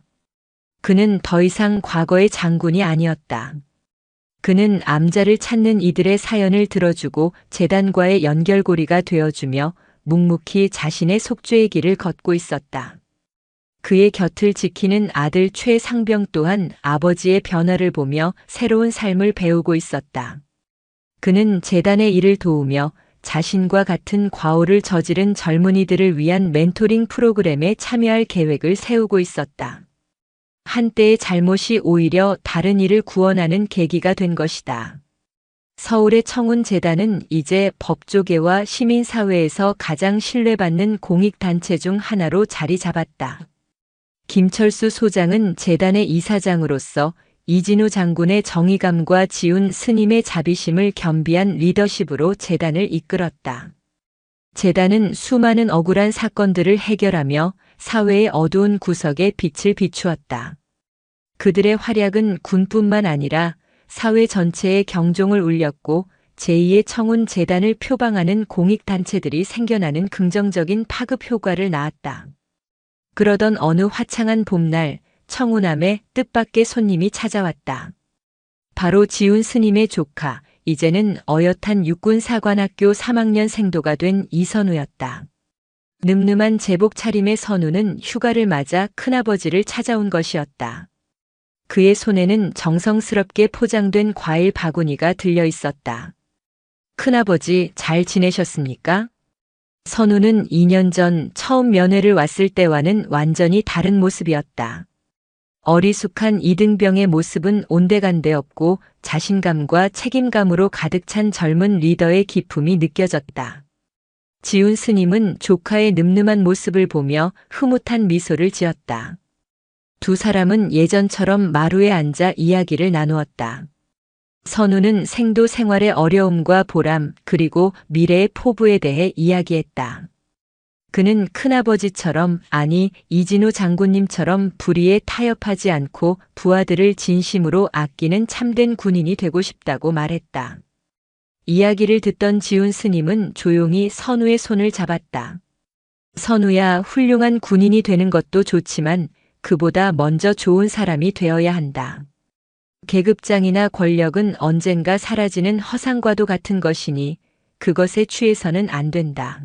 그는 더 이상 과거의 장군이 아니었다. 그는 암자를 찾는 이들의 사연을 들어주고 재단과의 연결고리가 되어주며 묵묵히 자신의 속죄의 길을 걷고 있었다. 그의 곁을 지키는 아들 최상병 또한 아버지의 변화를 보며 새로운 삶을 배우고 있었다. 그는 재단의 일을 도우며 자신과 같은 과오를 저지른 젊은이들을 위한 멘토링 프로그램에 참여할 계획을 세우고 있었다. 한때의 잘못이 오히려 다른 이를 구원하는 계기가 된 것이다. 서울의 청운재단은 이제 법조계와 시민사회에서 가장 신뢰받는 공익단체 중 하나로 자리 잡았다. 김철수 소장은 재단의 이사장으로서 이진우 장군의 정의감과 지훈 스님의 자비심을 겸비한 리더십으로 재단을 이끌었다. 재단은 수많은 억울한 사건들을 해결하며 사회의 어두운 구석에 빛을 비추었다. 그들의 활약은 군뿐만 아니라 사회 전체에 경종을 울렸고 제2의 청운 재단을 표방하는 공익단체들이 생겨나는 긍정적인 파급 효과를 낳았다. 그러던 어느 화창한 봄날 청운함에 뜻밖의 손님이 찾아왔다. 바로 지훈 스님의 조카, 이제는 어엿한 육군사관학교 3학년 생도가 된 이선우였다. 늠름한 제복 차림의 선우는 휴가를 맞아 큰아버지를 찾아온 것이었다. 그의 손에는 정성스럽게 포장된 과일 바구니가 들려 있었다. 큰아버지 잘 지내셨습니까? 선우는 2년 전 처음 면회를 왔을 때와는 완전히 다른 모습이었다. 어리숙한 이등병의 모습은 온데간데 없고 자신감과 책임감으로 가득 찬 젊은 리더의 기품이 느껴졌다. 지훈 스님은 조카의 늠름한 모습을 보며 흐뭇한 미소를 지었다. 두 사람은 예전처럼 마루에 앉아 이야기를 나누었다. 선우는 생도 생활의 어려움과 보람 그리고 미래의 포부에 대해 이야기했다. 그는 큰아버지처럼 아니 이진우 장군님처럼 불의에 타협하지 않고 부하들을 진심으로 아끼는 참된 군인이 되고 싶다고 말했다. 이야기를 듣던 지훈 스님은 조용히 선우의 손을 잡았다. 선우야, 훌륭한 군인이 되는 것도 좋지만 그보다 먼저 좋은 사람이 되어야 한다. 계급장이나 권력은 언젠가 사라지는 허상과도 같은 것이니 그것에 취해서는 안 된다.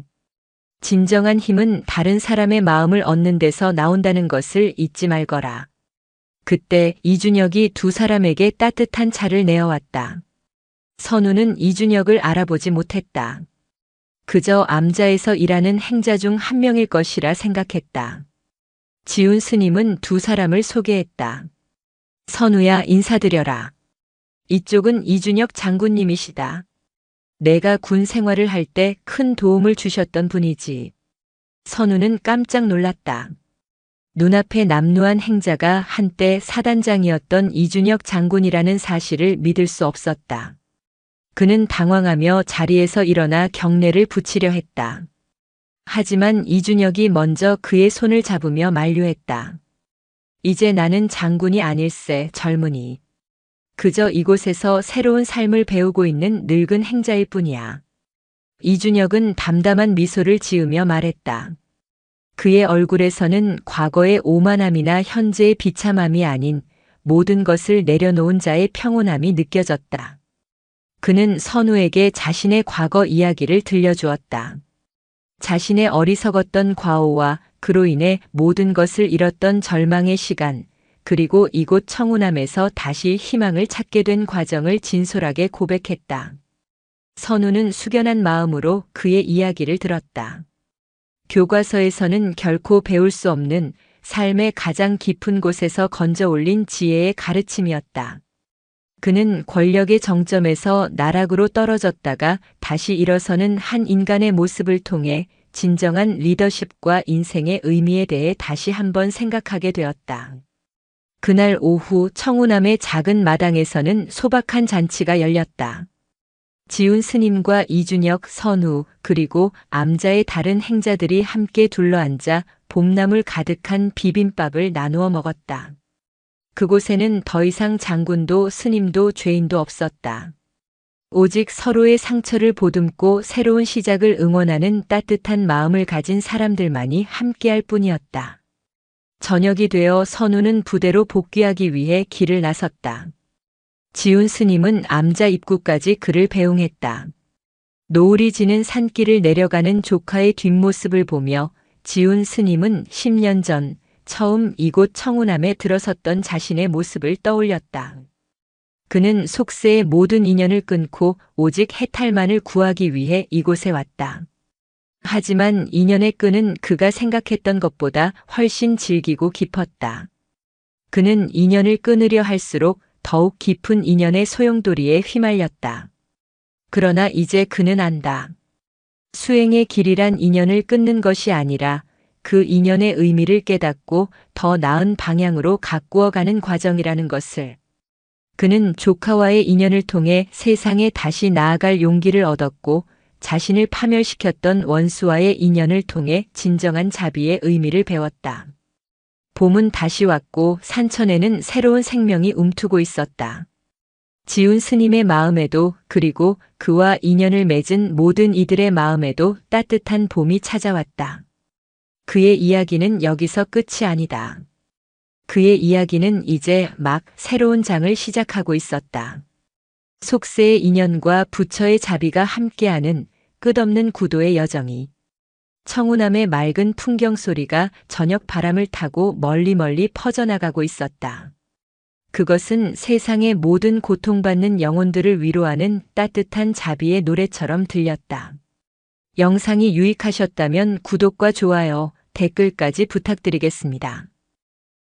진정한 힘은 다른 사람의 마음을 얻는 데서 나온다는 것을 잊지 말거라. 그때 이준혁이 두 사람에게 따뜻한 차를 내어왔다. 선우는 이준혁을 알아보지 못했다. 그저 암자에서 일하는 행자 중 한 명일 것이라 생각했다. 지훈 스님은 두 사람을 소개했다. 선우야, 인사드려라. 이쪽은 이준혁 장군님이시다. 내가 군 생활을 할 때 큰 도움을 주셨던 분이지. 선우는 깜짝 놀랐다. 눈앞에 남루한 행자가 한때 사단장이었던 이준혁 장군이라는 사실을 믿을 수 없었다. 그는 당황하며 자리에서 일어나 경례를 붙이려 했다. 하지만 이준혁이 먼저 그의 손을 잡으며 만류했다. 이제 나는 장군이 아닐세, 젊은이. 그저 이곳에서 새로운 삶을 배우고 있는 늙은 행자일 뿐이야. 이준혁은 담담한 미소를 지으며 말했다. 그의 얼굴에서는 과거의 오만함이나 현재의 비참함이 아닌 모든 것을 내려놓은 자의 평온함이 느껴졌다. 그는 선우에게 자신의 과거 이야기를 들려주었다. 자신의 어리석었던 과오와 그로 인해 모든 것을 잃었던 절망의 시간, 그리고 이곳 청운함에서 다시 희망을 찾게 된 과정을 진솔하게 고백했다. 선우는 숙연한 마음으로 그의 이야기를 들었다. 교과서에서는 결코 배울 수 없는 삶의 가장 깊은 곳에서 건져 올린 지혜의 가르침이었다. 그는 권력의 정점에서 나락으로 떨어졌다가 다시 일어서는 한 인간의 모습을 통해 진정한 리더십과 인생의 의미에 대해 다시 한번 생각하게 되었다. 그날 오후 청운함의 작은 마당에서는 소박한 잔치가 열렸다. 지훈 스님과 이준혁, 선우, 그리고 암자의 다른 행자들이 함께 둘러앉아 봄나물 가득한 비빔밥을 나누어 먹었다. 그곳에는 더 이상 장군도 스님도 죄인도 없었다. 오직 서로의 상처를 보듬고 새로운 시작을 응원하는 따뜻한 마음을 가진 사람들만이 함께할 뿐이었다. 저녁이 되어 선우는 부대로 복귀하기 위해 길을 나섰다. 지훈 스님은 암자 입구까지 그를 배웅했다. 노을이 지는 산길을 내려가는 조카의 뒷모습을 보며 지훈 스님은 10년 전 처음 이곳 청운함에 들어섰던 자신의 모습을 떠올렸다. 그는 속세의 모든 인연을 끊고 오직 해탈만을 구하기 위해 이곳에 왔다. 하지만 인연의 끈은 그가 생각했던 것보다 훨씬 질기고 깊었다. 그는 인연을 끊으려 할수록 더욱 깊은 인연의 소용돌이에 휘말렸다. 그러나 이제 그는 안다. 수행의 길이란 인연을 끊는 것이 아니라 그 인연의 의미를 깨닫고 더 나은 방향으로 가꾸어가는 과정이라는 것을. 그는 조카와의 인연을 통해 세상에 다시 나아갈 용기를 얻었고 자신을 파멸시켰던 원수와의 인연을 통해 진정한 자비의 의미를 배웠다. 봄은 다시 왔고 산천에는 새로운 생명이 움트고 있었다. 지훈 스님의 마음에도 그리고 그와 인연을 맺은 모든 이들의 마음에도 따뜻한 봄이 찾아왔다. 그의 이야기는 여기서 끝이 아니다. 그의 이야기는 이제 막 새로운 장을 시작하고 있었다. 속세의 인연과 부처의 자비가 함께하는 끝없는 구도의 여정이. 청운함의 맑은 풍경 소리가 저녁 바람을 타고 멀리 퍼져나가고 있었다. 그것은 세상의 모든 고통받는 영혼들을 위로하는 따뜻한 자비의 노래처럼 들렸다. 영상이 유익하셨다면 구독과 좋아요, 댓글까지 부탁드리겠습니다.